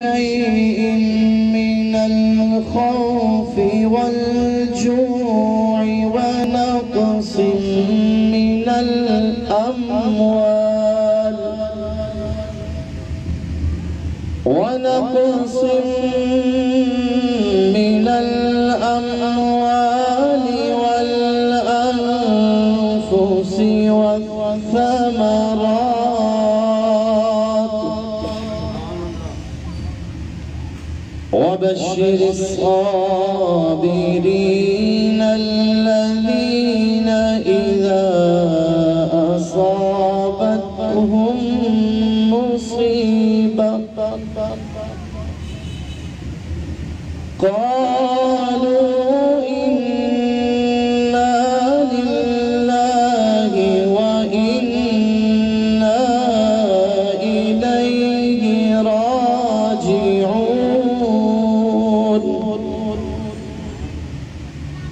شيء من الخوف والجوع ونقص من الأموال والأنفس والثمرات وبشر الصابرين الذين إذا أصابتهم مصيبة قالوا إنا لله وإنا إليه راجعون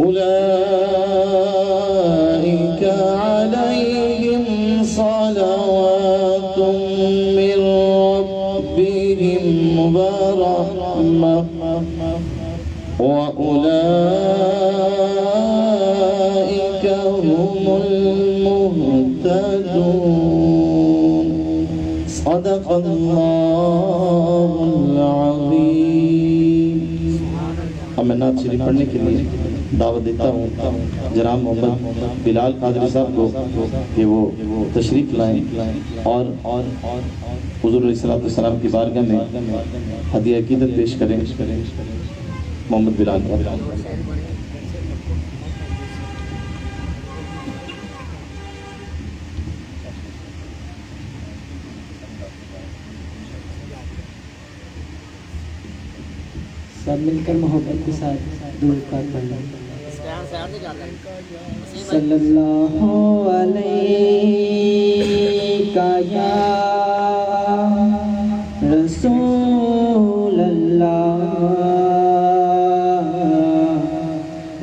أولئك عليهم صلوات من ربهم ورحمة وأولئك هم المهتدون صدق الله العظيم. میں نعت شریف پڑھنے کے لیے دعوت دیتا ہوں جناب محمد بلال قادری صاحب کو کہ وہ تشریف لائیں اور حضور علیہ السلام کی بارگاہ میں ہدیہ عقیدت پیش کریں. محمد بلال سب مل کر محبت کے ساتھ درود پاک پڑھنا. صلی اللہ علیہ یا رسول اللہ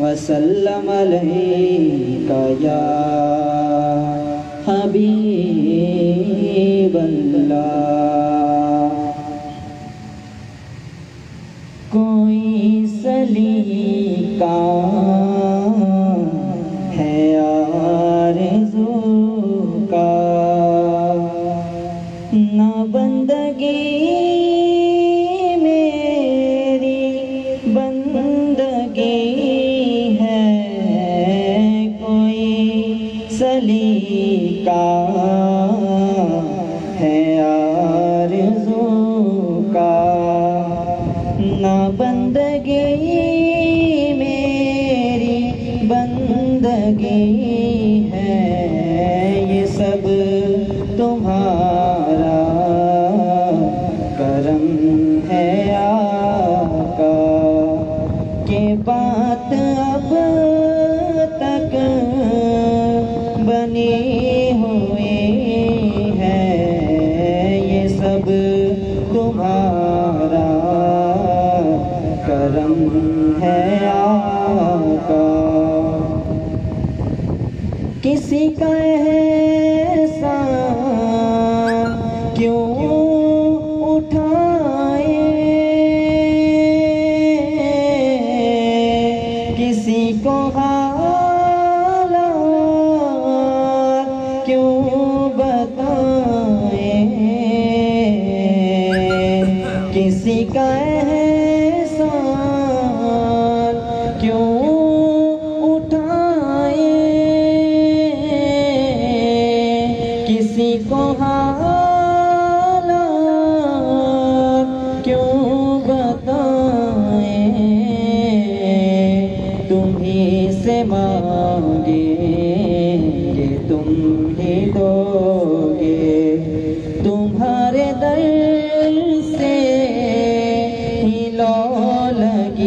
وسلم علیہ یا حبیب اللہ. کوئی سلیقہ ہے آرزو کا نہ بندگی میری بندگی ہے. کوئی سلیقہ ہے آرزو کا نہ بندگی میری بندگی ہے. یہ سب تمہارا کرم ہے آقا کہ بات اب تک بنی ہوئی ہے. یہ سب تمہارا کرم ہے آقا. کسی کا احسان کیوں اٹھائے, کسی کو حالات کیوں بتائیں, کسی کا احسان کیوں اٹھائے, کسی کو حالات کیوں بتائیں. تم ہی سے مانگیں گے تم ہی دو گے, تمہارے در سے ہی لو لگی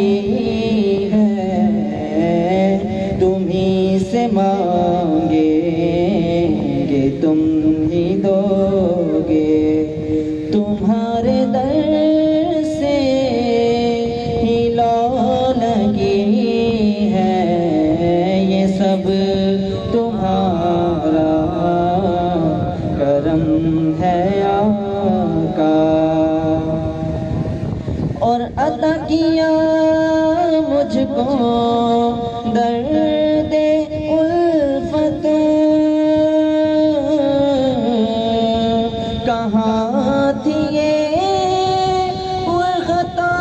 اور عطا کیا مجھ کو درد الفت، کہاں تھی یہ وہ خطا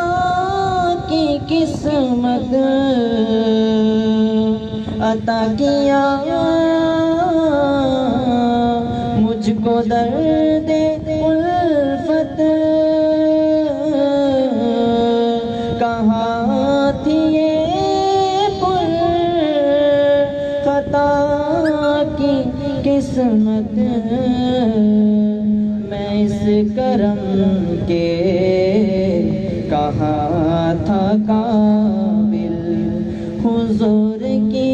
کی قسمت، عطا کیا مجھ کو درد الفت، کہاں تھی یہ پر خطا کی قسمت، میں اس کرم کے کہاں تھا قابل، حضور کی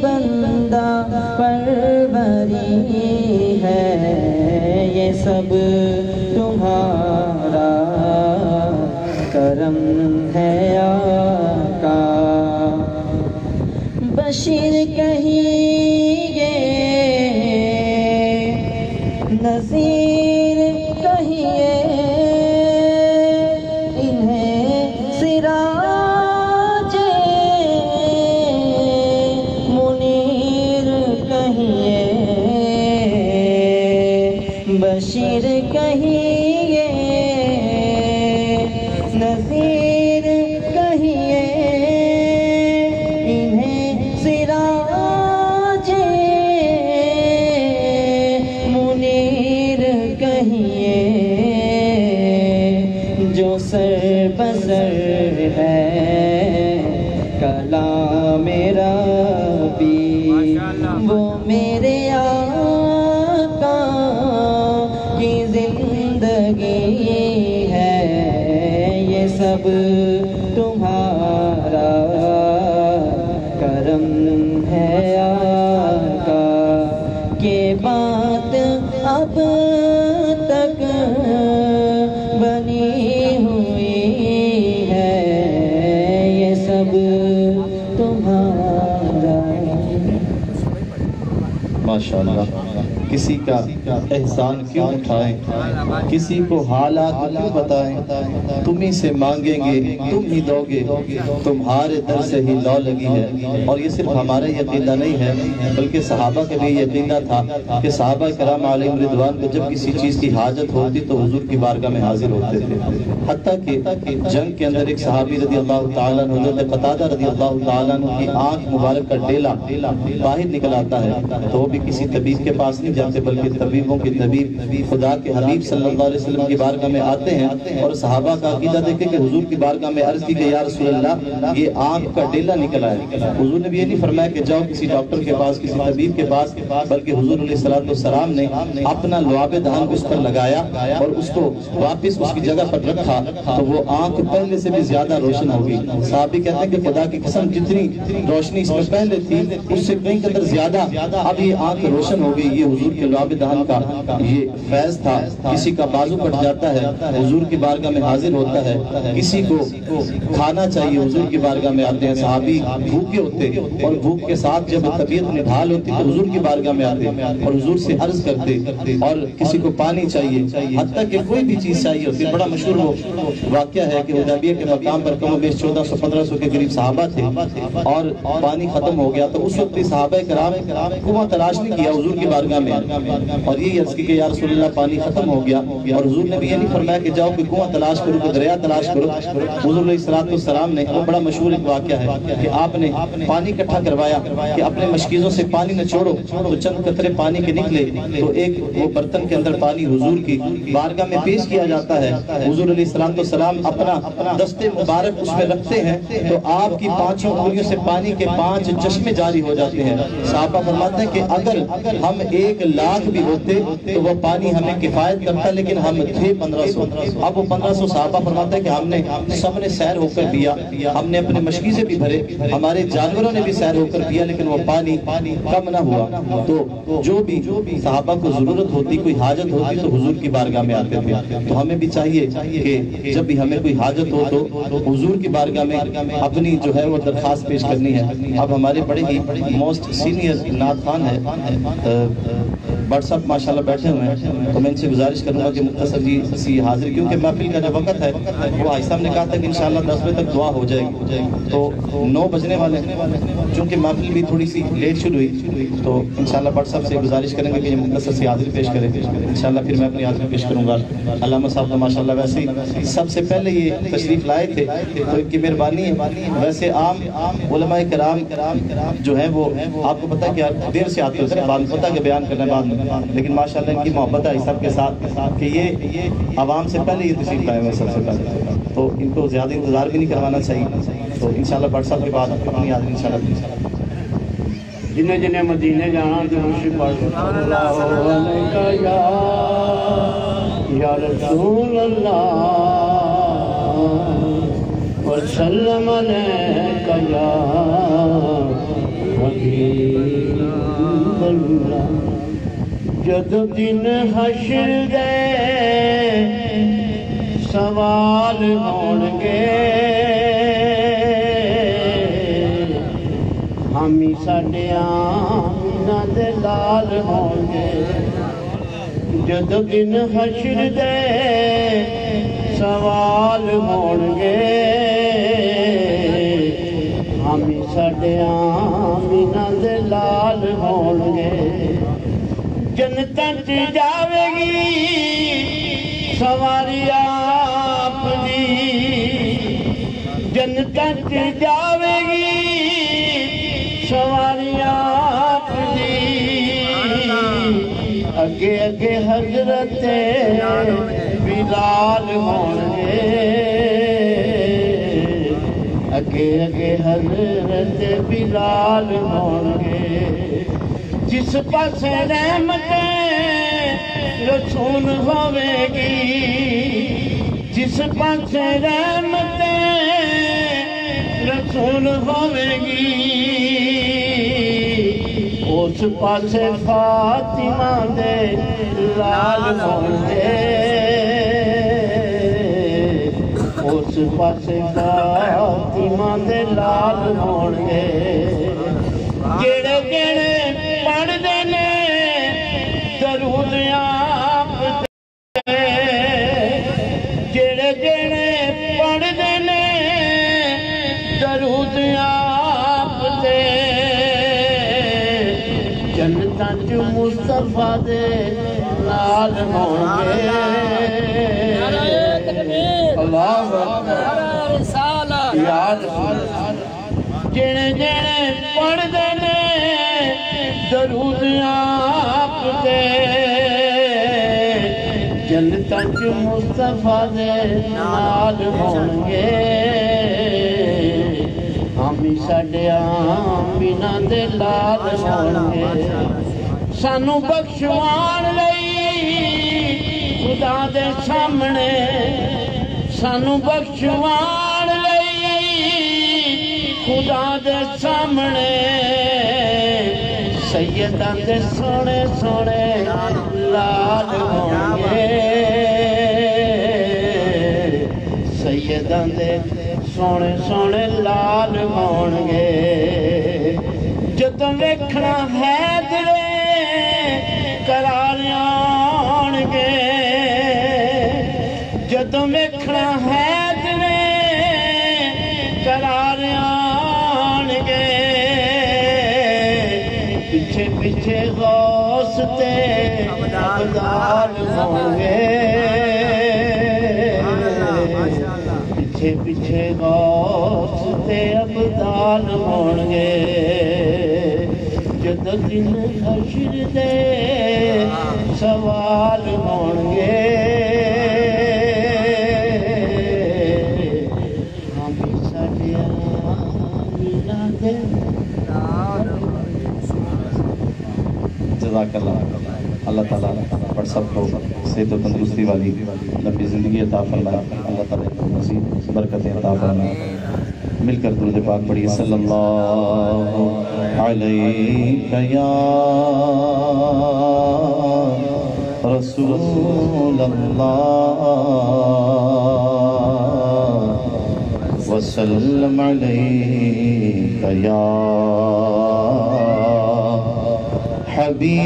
بندہ پروری ہے، یہ سب تمہارا کرم ہے آقا، بشیر کہیے نذیر کہیے، انہیں سراج منیر کہیے، بشیر کہیے نذیر کہیے، انہیں سراج منیر کہیے، جو سر بسر ہے کلام ربی، وہ میرے آقا کی زندگی ہے، یہ سب تمہارا کرم ہے آقا، کہ بات اب تک بنی ہوئی ہے، یہ سب تمہارا۔ ماشاءاللہ، کسی کا احسان کیوں اٹھائیں، کسی کو حالات کیوں بتائیں، تمہیں سے مانگیں گے تم ہی دو گے، تمہارے در سے ہی لو لگی ہے۔ اور یہ صرف ہمارا عقیدہ نہیں ہے بلکہ صحابہ کا بھی یہ عقیدہ تھا کہ صحابہ کرام علیہم رضوان کو جب کسی چیز کی حاجت ہوتی تو حضور کی بارگاہ میں حاضر ہوتے تھے، حتیٰ کہ جنگ کے اندر ایک صحابی رضی اللہ تعالیٰ عنہ حضرت قتادہ رضی اللہ تعالیٰ عنہ کی آنکھ مبارک کا ڈیلا باہر نکل آتا ہے تو وہ بھی کسی طبیب کے پاس نہیں جاتے بلکہ طبیبوں کے طبیب خدا کے حبیب صلی اللہ علیہ وسلم کی بارگاہ میں آتے ہیں، اور صحابہ کا عقیدہ دیکھیں کہ حضور کی بارگاہ میں عرض کی کہ یا رسول اللہ یہ آنکھ کا ڈیلا نکلا ہے۔ حضور نے بھی یہ نہیں فرمایا کہ جاؤ کسی ڈاکٹر کے پاس کسی طبیب کے پاس، بلکہ حضور علیہ السلام نے اپنا لعاب دہن اس پر لگایا اور اس کو واپس اس کی جگہ پر رکھا تو وہ آنکھ پہلے سے بھی زیادہ روشن ہوگی۔ صحابی کہتے ہیں کہ خدا کی قسم جتنی روشنی اس میں پہلے تھی اس سے کہیں قدر زیادہ اب یہ آنکھ روشن ہو گئی۔ یہ حضور کے لعاب دہن کا یہ فیض تھا۔ کسی کا بازو کٹ جاتا ہے حضور کی بارگاہ میں حاضر ہوتا ہے، کسی کو کھانا چاہیے حضور کی بارگاہ میں آتے ہیں، صحابی بھوکے ہوتے اور بھوک کے ساتھ جب طبیعت نڈھال ہوتی تو حضور کی بارگاہ میں آتے اور حضور سے عرض کرتے، اور کسی کو پانی چاہیے، حتیٰ کہ کوئی بھی چیز چاہیے ہوتی۔ بڑا مشہور وہ واقعہ ہے کہ حدیبیہ کے مقام پر کم و بیش 1400-1500 کے قریب صحابہ تھے اور پانی ختم ہو گیا تو اس وقت صحابہ کرام کنواں تلاش نہیں کیا حضور کی بارگاہ میں، اور یہ عرض کی کہ یا رسول اللہ پانی ختم ہو گیا، اور حضور نے بھی یہ نہیں فرمایا کہ جاؤ کہ کنواں تلاش کرو کہ دریا تلاش کرو۔ حضور علیہ السلام نے وہ بڑا مشہور ایک واقعہ ہے کہ آپ نے پانی اکٹھا کروایا کہ اپنے مشکیزوں سے پانی نہ چھوڑو، تو چند قطرے پانی کے نکلے تو ایک وہ برتن کے اندر پانی حضور کی بارگاہ میں پیش کیا جاتا ہے۔ حضور علیہ السلام اپنا دست مبارک اس میں رکھتے ہیں تو آپ کی پانچوں انگلیوں سے پانی کے 5 چشمے جاری ہو جاتے ہیں۔ صحابہ فرماتے ہیں کہ اگر ہم 1,00,000 بھی ہوتے تو وہ پانی ہمیں کفایت کرتا، لیکن ہم تھے 1500۔ اب وہ 1500 صحابہ فرماتے ہیں کہ ہم نے سب نے سیر ہو کر پیا، ہم نے اپنے مشکیزیں بھی بھرے، ہمارے جانوروں نے بھی سیر ہو کر پیا، لیکن وہ پانی کم نہ ہوا۔ تو جو بھی صحابہ کو ضرورت ہوتی، کوئی حاجت ہوتی تو حضور کی بارگاہ میں آتے تھے۔ تو ہمیں بھی چاہیے کہ جب بھی ہمیں کوئی حاجت ہو تو حضور کی بارگاہ میں اپنی جو ہے وہ درخواست پیش کرنی ہے۔ اب ہمارے بڑے ہی موسٹ سینئر نعت خوان ہے بٹ صاحب ماشاءاللہ بیٹھے ہوئے ہیں، تو میں ان سے گزارش کروں گا کہ مختصر جی اسی حاضر، کیونکہ محفل کا جو وقت ہے وہ حاج صاحب نے کہا تھا کہ انشاءاللہ 10 بجے تک دعا ہو جائے گی، تو 9 بجنے والے چونکہ محفل بھی تھوڑی سی لیٹ شروع ہوئی، تو انشاءاللہ بٹ صاحب سے گزارش کریں گے کہ یہ مختصر سی حاضری پیش کریں، انشاءاللہ پھر میں اپنی حاضری پیش کروں گا۔ علامہ صاحب تو ماشاءاللہ ویسے ہی سب سے پہلے یہ تشریف لائے تھے، تو ان کی مہربانی ہے۔ ویسے عام علماء کرام جو ہیں وہ آپ کو پتہ ہے کہ دیر سے آتے ہوتے ہیں، بعد میں پتہ ہے کہ بیان کرنا بعد میں، لیکن ماشاءاللہ ان کی محبت ہے سب کے ساتھ کہ یہ عوام سے پہلے یہ تشریف لائے ہوئے سب سے پہلے، تو ان کو زیادہ انتظار بھی نہیں کروانا چاہیے، تو انشاءاللہ بٹ صاحب کے بعد اپنی حاضری انشاءاللہ جنہیں جنہیں مدینے جانا درود پڑھ اللہ علیہ یا رسول اللہ وسلم علیہ یا حبیب اللہ۔ جد دن حشر دے سوال ہونگے ہمی ساڈے آمینہ دے لال ہونگے، جد دن حشر دے سوال ہونگے ہمی ساڈے آمینہ دے لال ہونگے۔ جنتاں چ جاوے گی سواری آپ دی، جنتاں چ جاوے گی سواری آپ دی، اگے اگے حضرت بلال ہونگے، اگے اگے حضرت بلال ہونگے۔ جس پاسے رحمت رسول ہوے گی، جس پاسے رحمت رسول ہوے گی، اس پاسے فاطمہ دے لال ہونگے، اس پاسے فاطمہ دے لال ہونگے۔ جڑے جڑے پڑھ دینے درود آپ دے، جڑے جڑے پڑھ دینے درود آپ دے، جنتاں چ مصطفیٰ دے نال ہونگے۔ اللہ اکبر یا رسول اللہ۔ جڑے جڑے پڑھ دینے درود آپ دے، جنتاں چ مصطفیٰ دے نال ہونگے، ہمی ساڈے آمینہ دے لال ہونگے۔ سانو بخشوان لئی خدا دے سامنے، سانو بخشوان لئی خدا دے سامنے، سیداں دے سونے سونے لال ہونگے، سیداں دے سونے سونے لال ہونگے۔ جدوں ویکھنا حیدر قرار آنگے، جدوں ویکھنا حیدر قرار آنگے، پیچھے پیچھے غوث تے عبدال ہونگے، پیچھے پیچھے غوث تے عبدال ہونگے۔ جد دن حشر دے سوال ہونگے، ہمیں ساڈے آمینہ دے لال ہونگے۔ جزاک اللہ۔ اللہ تعالیٰ پر سب کو صحت و تندرستی والی لمبی زندگی عطا فرمائے، اللہ تعالیٰ کو مزید برکتیں عطا فرمائے۔ مل کر درود پاک پڑھیے، صلی اللہ علیہ یا رسول اللہ وسلم علیہ یا حبیب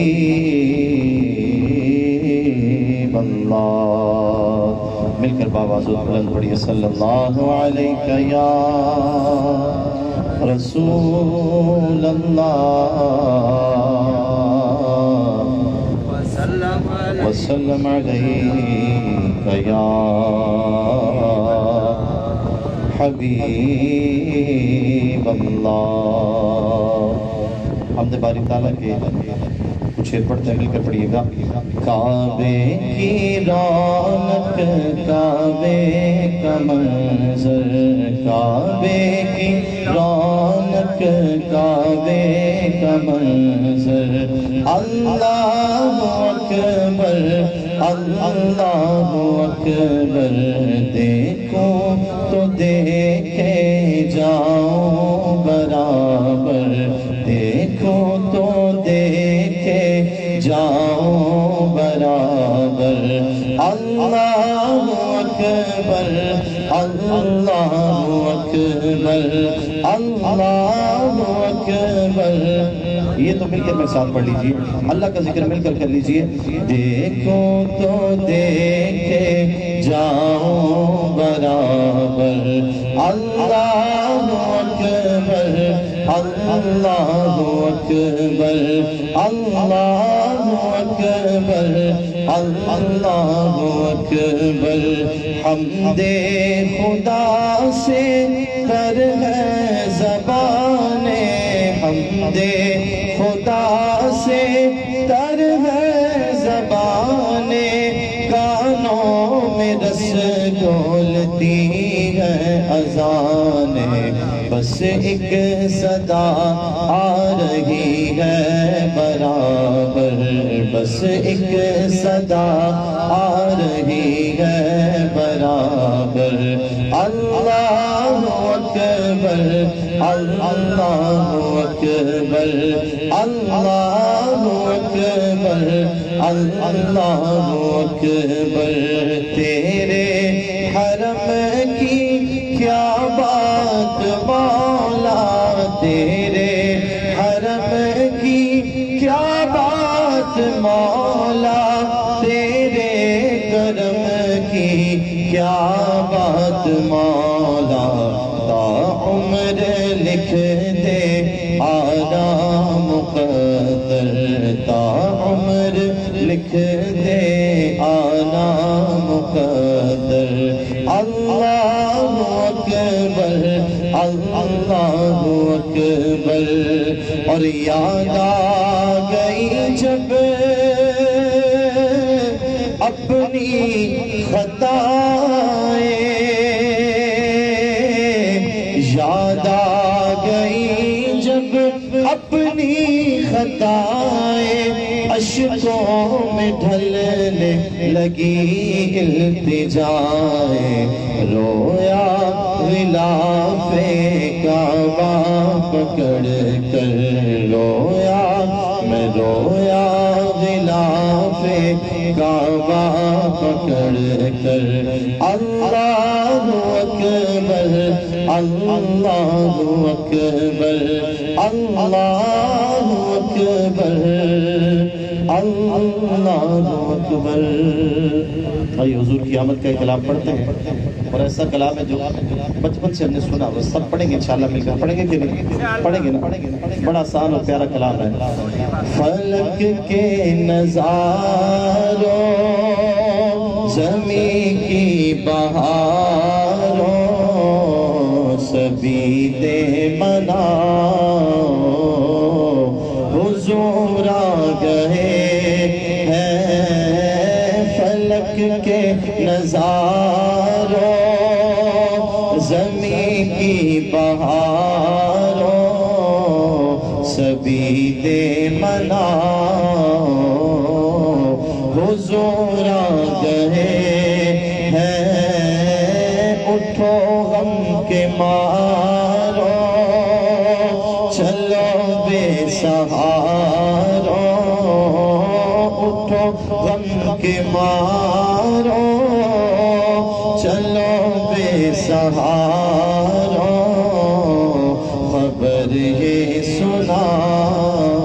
اللہ. مل کر بآواز بلند پڑھیے صلی اللہ علیہ یا رسول اللہ وسلم علیہ یا حبیب اللہ. حمد باری تعالیٰ کے کچھ شعر پڑھتے ہیں، مل کر پڑھیے گا. کعبے کی رونق کعبے کا منظر، کعبے کی رونق کعبے کا منظر، اللہ اکبر اللہ اکبر. دیکھو تو دیکھے جاؤں برابر، دیکھو تو دیکھے جاؤں برابر. اللہ اکبر اللہ اکبر اللہ اکبر. یہ تو مل کر میرے ساتھ پڑھ لیجئے، اللہ کا ذکر مل کر لیجئے. دیکھو تو دیکھے جاؤں برابر، اللہ اکبر اللہ اکبر اللہ اکبر اللہ اکبر. حمد خدا سے تر ہے زبانیں، حمد خدا سے تر ہے زبانیں، کانوں میں رس گھولتی ہے اذانیں. بس ایک صدا آ رہی ہے برابر، بس ایک صدا آ رہی ہے برابر. اللہ اکبر اللہ اکبر اللہ اکبر اللہ اکبر. تیرے حرم کی کیا بات مولا، تیرے حرم کی کیا بات مولا، تیرے کرم کی کیا بات مولا. تا عمر لکھ دے آرام مقدر، تا عمر لکھ دے آرام مقدر. اللہ اکبر اللہ اکبر. اور یاد آ گئی جب اپنی خطائیں، یاد آ گئی جب اپنی خطائیں، اشکوں میں ڈھلنے لگی التجائیں. رویا غلاف کعبہ پکڑ کر، رویا میں رویا غلاف کعبہ پکڑ کر. اللہ اکبر اللہ اکبر اللہ اکبر اللہ اکبر. آئیے حضور کی آمد کا کلام پڑھتے ہیں، اور ایسا کلام ہے جو بچپن سے ہم نے سنا، وہ سب پڑھیں گے انشاءاللہ مل کر. پڑھیں گے کہ نہیں؟ پڑھیں گے نا. بڑا آسان اور پیارا کلام ہے. فلک کے نظاروں زمین کی بہاروں سبھی دے مناؤ، حضور آ گئے ہیں. فلک کے نظاروں زمین کی بہاروں سبھی دے مناؤ، حضور آ گئے ہیں. اٹھو غم کے مارو چلو بے سہارو، اٹھو غم کے مارو چلو بے سہارو. خبر یہ سناؤ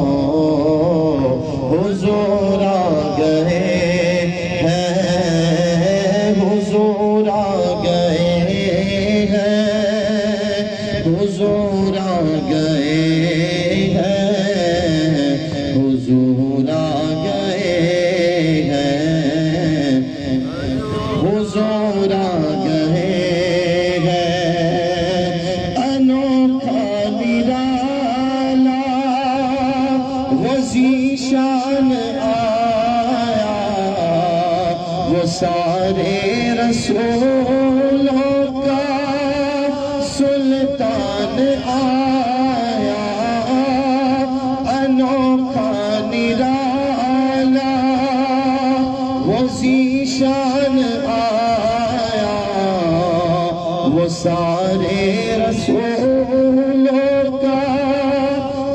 وہ سارے رسولوں کا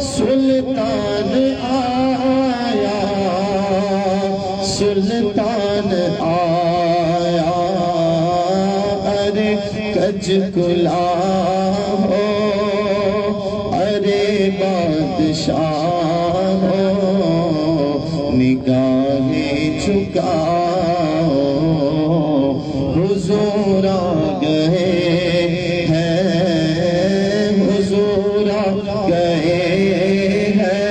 سلطان آیا، سلطان آیا، ارے کج کلا ہو، ارے بادشاہ ہو، نگاہیں جھکاؤ، حضور آ گئے ہیں، حضور آ گئے ہیں،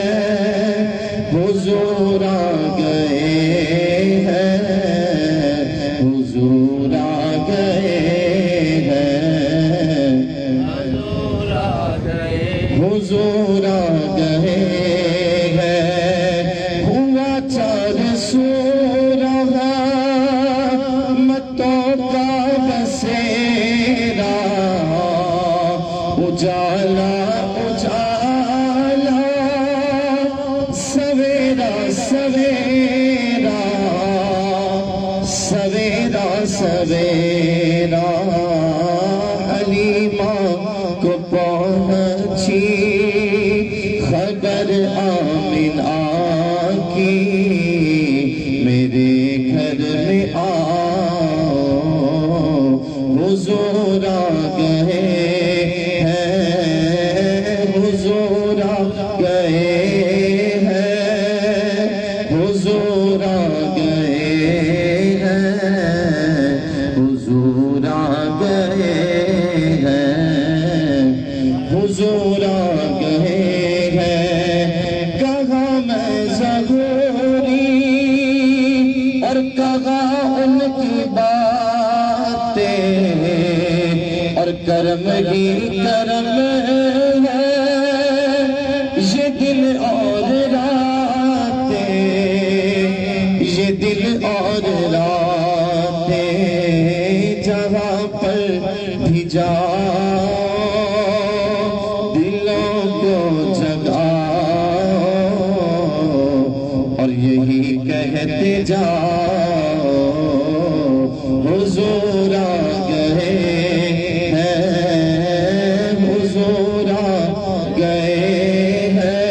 حضور آ گئے ہیں، حضور آ گئے ہیں، حضور آ گئے ہیں، ہوا چار سو رہا متوں کا بسیرا، اجالا اجالا، سویرا سویرا، سویرا سویرا، حلیمہ کو پہنچی خبر آمنہ کی، میرے گھر میں آؤ، حضور آ گئے ہیں، حضور آ گئے ہیں، حضور آ گئے ہیں، حضور آ گئے ہیں، حضور آ گئے ہیں، کہا میں ظہوری اور کہا ان کی باتیں، اور کرم ہی کرم ہے یہ دل اور راتیں، یہ دل اور راتیں، جہاں پر بھی جاؤ دلوں کو جگاؤ، اور یہی کہتے جاؤ، حضور آ گئے ہیں، حضور آ گئے ہیں،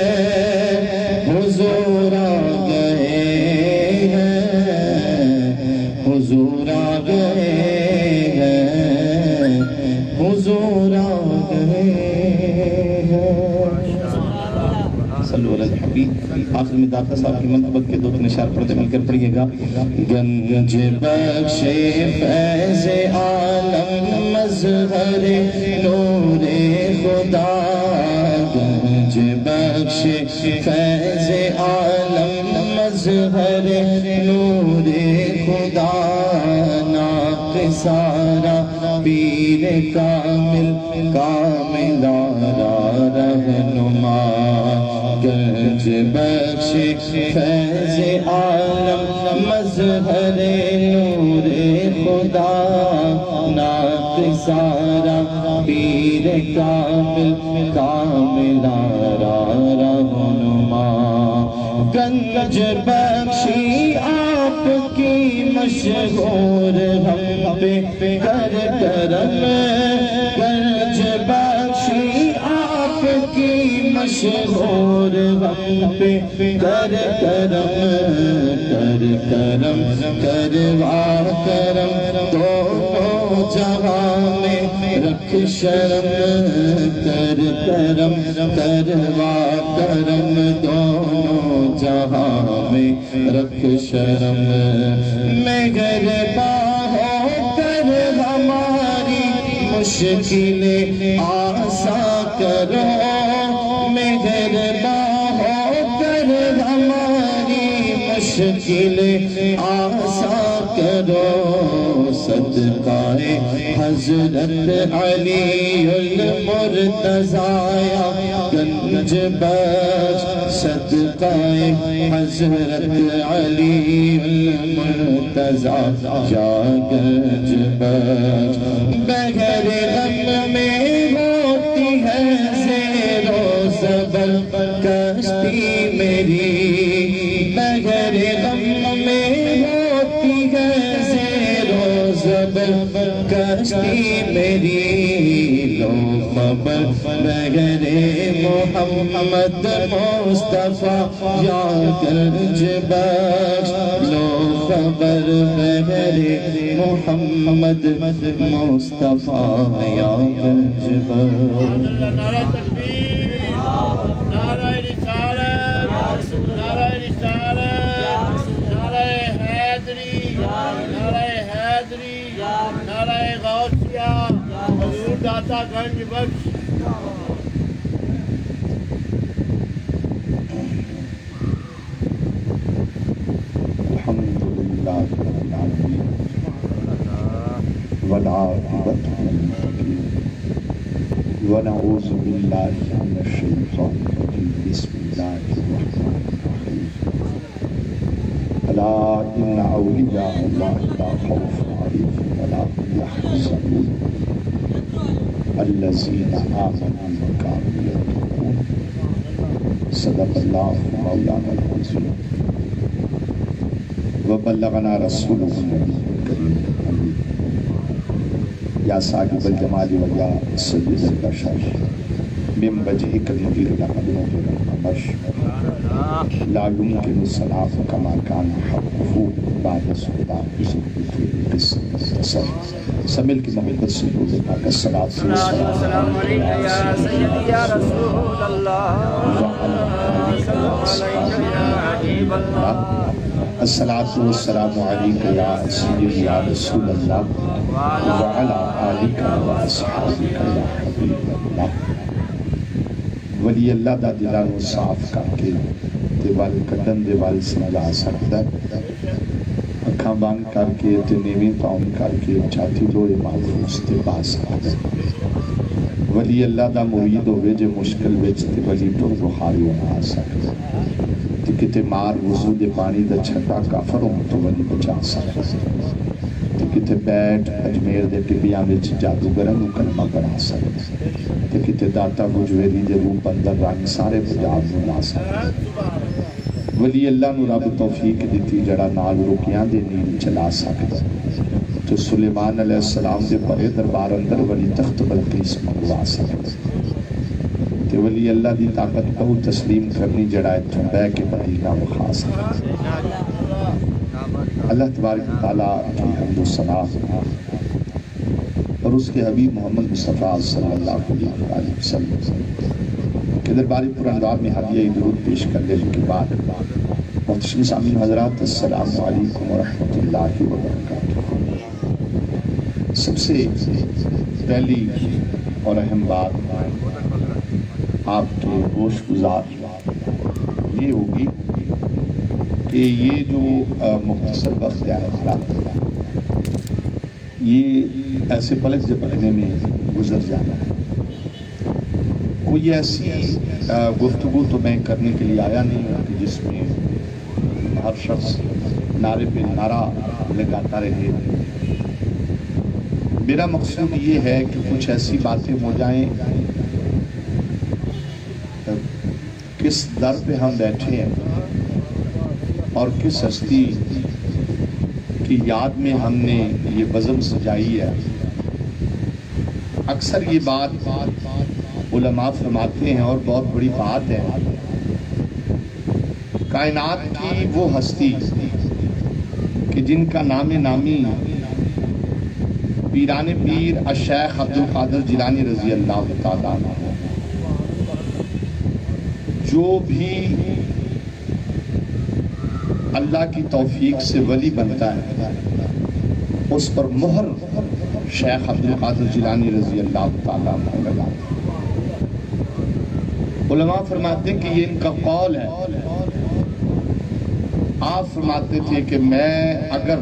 حضور آ گئے ہیں، حضور آ گئے ہیں، حضور آ گئے ہیں۔ صلو علی الحبیب۔ آخر میں داتا صاحب کی منقبت کے دو تین اشعار پڑھتے مل کر پڑھیے گا۔ گنج بخش فیض عالم مظہر نور خدا، گنج بخش فیض عالم مظہر نور خدا، ناقصارا پیر کامل کاملارا رہنما، گنج بخش فیض عالم مظہر نور خدا، ناقصارا پیر کامل کاملارا رہنما، گنج بخشی آپ کی مشہور ہم پہ کر کرم، گنج بخشی آپ کی مشہور ہم پہ کر کرم، کر کرم کروا کرم، دونوں جہاں میں رکھ شرم، کر کرم کروا کرم، دونوں جہاں میں رکھ شرم، مہرباں ہو کر ہماری مشکلیں آساں کرو، مہرباں ہو کر ہماری مشکلیں آساں کرو، صدقہ حضرت علی المرتضی، گنج بخش صدقہ حضرت علی المرتضی، یا گنج بخش بغیر غم میں ہوتی ہے زیر و زبر کشتی میری، بغیر غم میں ہوتی ہے زیر و زبر کشتی میری، میری لو خبر بغیر محمد مصطفیٰ یا گنج بخش لو خبر بغیر محمد مصطفیٰ یا گنج بخش نعرہ تکبیر نعرہ رسالت نعرہ رسالت نعرہ حیدری نعرہ غوثیہ حضور داتا گنج بخش الحمدللہ رب العالمین والعاقبۃ للمتقین ونعوذ باللہ من الشیطان الرجیم بسم اللہ الرحمن الرحیم الا ان اولیاء اللہ لا خوف علیہم ولا هم يحزنون الذین آمنوا وكانوا يتقون صدق اللہ مولانا العظیم وبلغنا رسولہ الکریم امین یا صاحب الجمال و یا سید البشر من وجهک النبیر لقدنوه القمش لا يمكن الصلاة كما كان حقه بعد صحبہ بزرگت قسم مختصر سمل کی محبت سے دو پاک الصلاة والسلام علیکہ یا سیدی یا رسول اللہ الصلاة والسلام علیکہ یا سیدی یا رسول اللہ وعلا آلکہ و اصحابکہ یا حبیب اللہ ولی اللہ دا دلانو صاف کر کے دیوال کٹن دیوال سمجھا سکتا اکھاں بانگ کر کے نیویں پاؤں کر کے چاہتی لوئے محفوظ تے باس آدھے ولی اللہ دا مرید ہوئے جو مشکل ویچ تے ولی تو بخاری ہونا آ سکتا تے کتے مار وضو دے پانی دا چھٹا کافروں تو ولی بچا سکتا تے کتے بیٹھ اجمیر دے ٹبیاں ویچ جادوگرن کلمہ بنا سکتا تے کتے داتا بجویری دے روپ اندر رنگ سارے پجاب بنا سکتا ولی اللہ نو رب توفیق دیتی جڑا نال رکیاں دے نیل چلا سکتا تو سلیمان علیہ السلام دے پرے دربار اندر ولی تخت بلقیس منگوا سکتا تے ولی اللہ دی طاقت کو تسلیم کرنی جڑا اتھوں بے کے مدینہ مخا سکتا اللہ تبارک تعالیٰ کی حمد و ثنا اور اس کے حبیب محمد مصطفیٰ صلی اللہ علیہ وسلم کے درباری پرانوار میں ہدیہ درود پیش کر لینے کے بعد محتشم سامعین حضرات السلام علیکم ورحمۃ اللہ وبرکاتہ سب سے پہلی اور اہم بات آپ کے ہوش گزار یہ ہوگی کہ یہ جو مختصر وقت ہے یہ ایسے پلک جھپکنے میں گزر جانا ہے کوئی ایسی گفتگو تو میں کرنے کے لیے آیا نہیں ہوں کہ جس میں ہر شخص نعرے پہ نعرہ لگاتا رہے میرا مقصود یہ ہے کہ کچھ ایسی باتیں ہو جائیں کس در پہ ہم بیٹھے ہیں اور کس ہستی کی یاد میں ہم نے یہ بزم سجائی ہے اکثر یہ بات علماء فرماتے ہیں اور بہت بڑی بات ہے کائنات کی وہ ہستی کہ جن کا نام نامی پیران پیر الشیخ عبدالقادر جیلانی رضی اللہ تعالیٰ عنہ جو بھی اللہ کی توفیق سے ولی بنتا ہے اس پر مہر شیخ عبدالقادر جیلانی رضی اللہ تعالیٰ عنہ لگاتے ہیں علماء فرماتے ہیں کہ یہ ان کا قول ہے آپ فرماتے تھے کہ میں اگر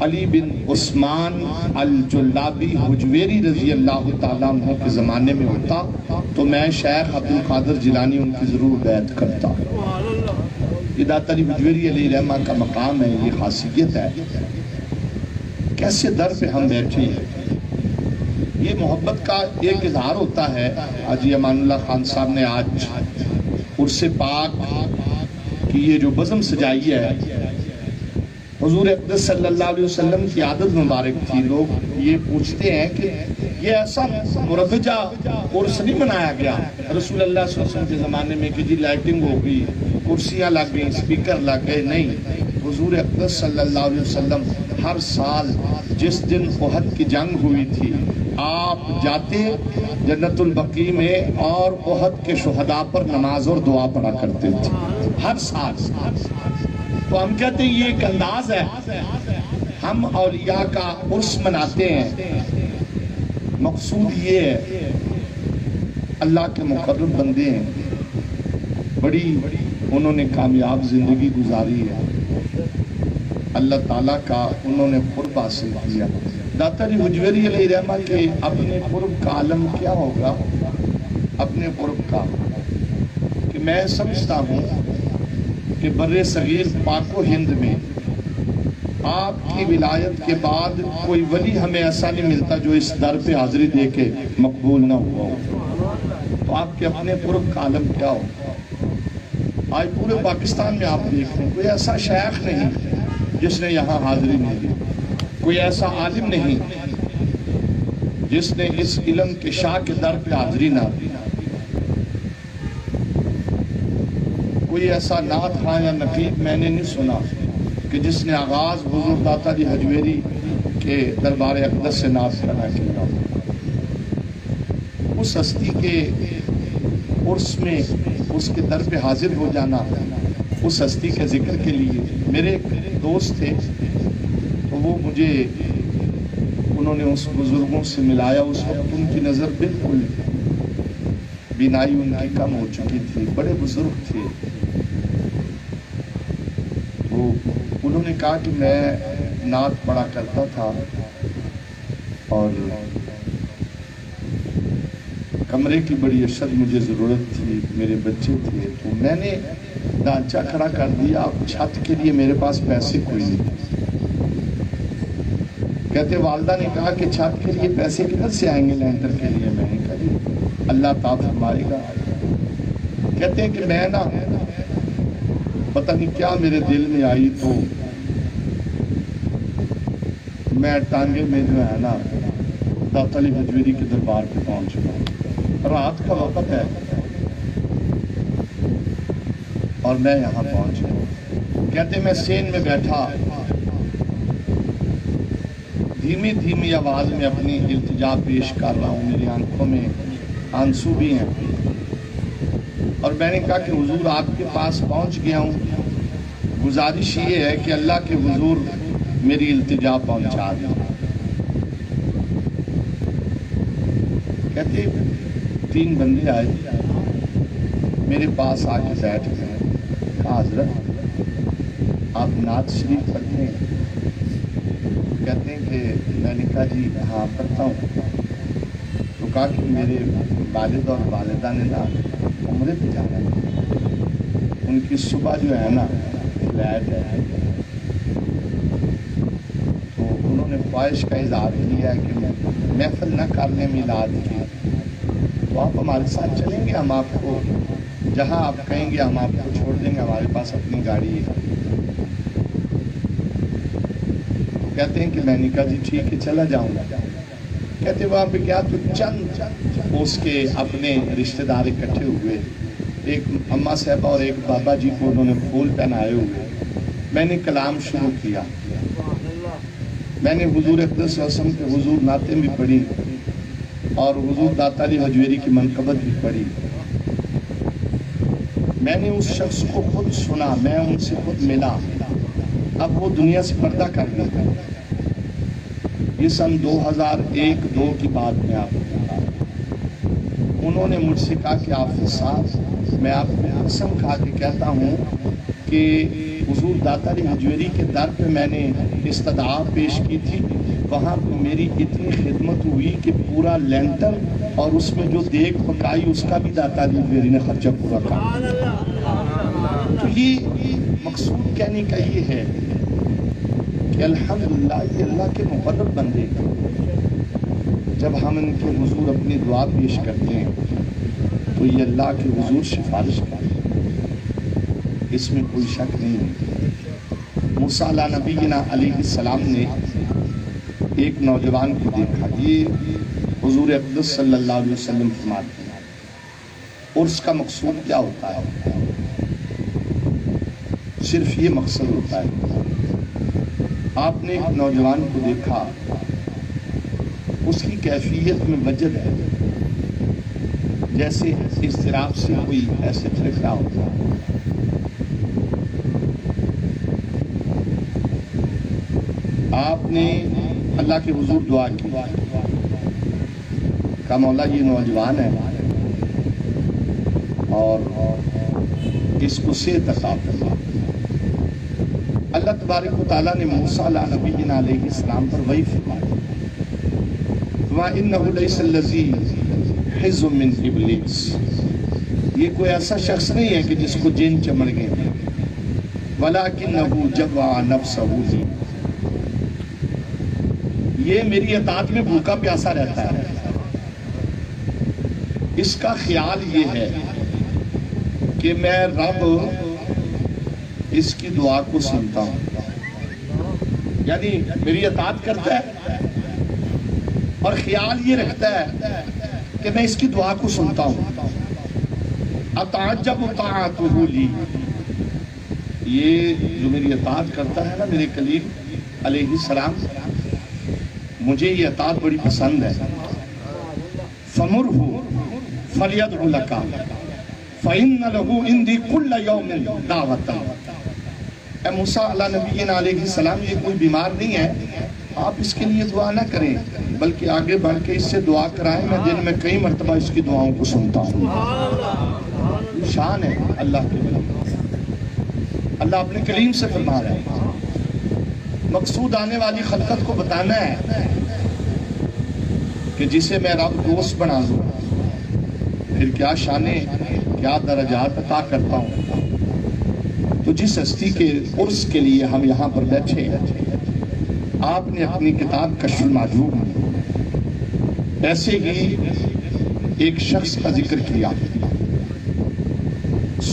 علی بن عثمان الجلابی حجویری رضی اللہ تعالیٰ عنہ کے زمانے میں ہوتا تو میں شیخ عبدالقادر جیلانی ان کی ضرور بیعت کرتا یہ داتا علی حجویری علیہ رحمہ کا مقام ہے یہ خاصیت ہے کیسے در پہ ہم بیٹھے ہیں یہ محبت کا ایک اظہار ہوتا ہے حاجی امان اللہ خان صاحب نے آج عرس پاک کی یہ جو بزم سجائی ہے حضور اقدس صلی اللہ علیہ وسلم کی عادت مبارک تھی. لوگ یہ پوچھتے ہیں کہ یہ ایسا مربجہ عرس نہیں منایا گیا رسول اللہ صلی اللہ علیہ وسلم کے زمانے میں کہ جی لائٹنگ ہو گئی, کرسیاں لگ گئیں, سپیکر لگ گئے. نہیں, حضور اقدس صلی اللہ علیہ وسلم ہر سال جس دن احد کی جنگ ہوئی تھی آپ جاتے جنت البقیع میں اور احد کے شہداء پر نماز اور دعا پڑھا کرتے تھے ہر سال. تو ہم کہتے ہیں یہ ایک انداز ہے, ہم اولیاء کا عرس مناتے ہیں. مقصود یہ ہے اللہ کے مقرب بندے ہیں, بڑی انہوں نے کامیاب زندگی گزاری ہے, اللہ تعالیٰ کا انہوں نے قرب حاصل کیا. داتا علی حجویری علیہ رحمہ کے اپنے قرب کا عالم کیا ہوگا, اپنے قرب کا, کہ میں سمجھتا ہوں کہ بر صغیر پاک و ہند میں آپ کی ولایت کے بعد کوئی ولی ہمیں ایسا نہیں ملتا جو اس در پہ حاضری دے کے مقبول نہ ہوا ہو. تو آپ کے اپنے قرب کا عالم کیا ہوگا. آج پورے پاکستان میں آپ دیکھ رہے ہیں کوئی ایسا شیخ نہیں جس نے یہاں حاضری نہیں دی, کوئی ایسا عالم نہیں جس نے اس علم کے شاہ کے در پہ حاضری نہ دی, کوئی ایسا نعت خواں یا نقیب میں نے نہیں سنا کہ جس نے آغاز حضور داتا علی حجویری کے دربار اقدس سے نعت کھڑا کیا. اس ہستی کے عرس میں اس کے در پہ حاضر ہو جانا, اس ہستی کے ذکر کے لیے. میرے ایک دوست تھے تو وہ مجھے انہوں نے اس بزرگوں سے ملایا. اس وقت ان کی نظر بالکل بینائی ان کی کم ہو چکی تھی, بڑے بزرگ تھے. تو انہوں نے کہا کہ میں نعت پڑھا کرتا تھا اور کمرے کی بڑی اشد مجھے ضرورت تھی, میرے بچے تھے, تو میں نے ڈھانچہ کھڑا کر دیا. چھت کے لیے میرے پاس پیسے کوئی نہیں. کہتے والدہ نے کہا کہ چھت کے لیے پیسے کدھر سے آئیں گے لینٹر کے لیے. میں نے کہا اللہ تعالیٰ فرمائے گا. کہتے ہیں کہ میں نا پتہ نہیں کیا میرے دل میں آئی, تو میں ٹانگے میں جو ہے نا داتا علی حجویری کے دربار پہ پہنچ گیا. رات کا وقت ہے اور میں یہاں پہنچ گیا. کہتے میں سین میں بیٹھا, دھیمی دھیمی آواز میں اپنی التجا پیش کر رہا ہوں, میری آنکھوں میں آنسو بھی ہیں. اور میں نے کہا کہ حضور آپ کے پاس پہنچ گیا ہوں, گزارش یہ ہے کہ اللہ کے حضور میری التجا پہنچا دیں. کہتے 3 بندے آئے میرے پاس آ کے بیٹھ گئے. کہا حضرت آپ نعت شریف پڑھتے ہیں؟ کہتے ہیں کہ میں نے کہا جی ہاں پڑھتا ہوں. تو کہا کہ میرے والد اور والدہ نے نا عمرے پہ جانا ہے, ان کی صبح جو ہے نا فلائٹ ہے, تو انہوں نے خواہش کا اظہار کیا ہے کہ محفل نہ کر لیں میلاد کی, تو آپ ہمارے ساتھ چلیں گے, ہم آپ کو جہاں آپ کہیں گے ہم آپ کو چھوڑ دیں گے, ہمارے پاس اپنی گاڑی ہے. کہتے ہیں کہ میں نے کہا جی ٹھیک ہے چلا جاؤں گا. کہتے وہاں پہ کیا تو چند اس کے اپنے رشتہ دار اکٹھے ہوئے, ایک اماں صاحبہ اور ایک بابا جی کو انہوں نے پھول پہنائے ہوئے. میں نے کلام شروع کیا, میں نے حضور اقدس صلی اللہ علیہ وسلم کے حضور نعتیں بھی پڑھی اور حضور داتا علی حجویری کی منقبت بھی پڑھی. میں نے اس شخص کو خود سنا, میں ان سے خود ملا. اب وہ دنیا سے پردہ کر گیا. یہ سن 2001-2 کی بات میں آپ انہوں نے مجھ سے کہا کہ حافظ صاحب میں آپ کو قسم کھا کے کہتا ہوں کہ حضور داتا علی حجویری کے در پہ میں نے استدعا پیش کی تھی, وہاں پہ میری اتنی خدمت ہوئی کہ پورا لینٹر اور اس میں جو دیگ پکائی اس کا بھی داتا علی حجویری نے خرچہ پورا کیا. تو یہ مقصود کہنے کا یہ ہے کہ الحمدللہ یہ اللہ کے مقرب بندے, جب ہم ان کے حضور اپنی دعا پیش کرتے ہیں تو یہ اللہ کے حضور سفارش کرتے ہیں, اس میں کوئی شک نہیں ہے. موسیٰ علیہ نبینا علیہ السلام نے ایک نوجوان کو دیکھا. یہ حضور اقدس صلی اللہ علیہ وسلم فرماتے ہیں عرس کا مقصود کیا ہوتا ہے؟ صرف یہ مقصد ہوتا ہے. آپ نے ایک نوجوان کو دیکھا، اس کی کیفیت میں وجد ہے جیسے اضطراب سے کوئی ایسے تھرک رہا ہوتا ہے. آپ نے اللہ کے حضور دعا کی، کہا مولا یہ نوجوان ہے اور اس کو صحت عطا فرما. اللہ تبارک و تعالیٰ نے موسیٰ علیہ نبینا علیہ السلام پر وحی فرمایا وَإِنَّهُ لَيْسَ الَّذِي حِزٌ مِّنْ إِبْلِيسِ. یہ کوئی ایسا شخص نہیں ہے کہ جس کو جن چمڑ گئے، وَلَكِنَّهُ جَوَّعَ نَفْسَهُ لِي. یہ میری اطاعت میں بھوکا پیاسا رہتا ہے. اس کا خیال یہ ہے کہ میں رب اس کی دعا کو سنتا ہوں، یعنی میری اطاعت کرتا ہے اور خیال یہ رکھتا ہے کہ میں اس کی دعا کو سنتا ہوں. اتعجب طاعتہ لی. یہ جو میری اطاعت کرتا ہے نا میرے کلیم علیہ السلام، مجھے یہ اطاعت بڑی پسند ہے. فَمُرْهُ فَلْيَدْعُ لَكَ فَإِنَّ لَهُ عِنْدِي كُلَّ يَوْمٍ دَعْوَةً. اے موسیٰ علیہ نبینا علیہ السلام، یہ کوئی بیمار نہیں ہے، آپ اس کے لیے دعا نہ کریں بلکہ آگے بڑھ کے اس سے دعا کرائیں. میں دن میں کئی مرتبہ اس کی دعاؤں کو سنتا ہوں. شان ہے اللہ کے. اللہ اپنے کلیم سے فرما رہا ہے. مقصود آنے والی خلقت کو بتانا ہے کہ جسے میں رب دوست بنا دوں پھر کیا شانیں کیا درجات عطا کرتا ہوں. تو جس ہستی کے عرس کے لیے ہم یہاں پر بیٹھے ہیں، آپ نے اپنی کتاب کشف المحجوب ایسے ہی ایک شخص کا ذکر کیا،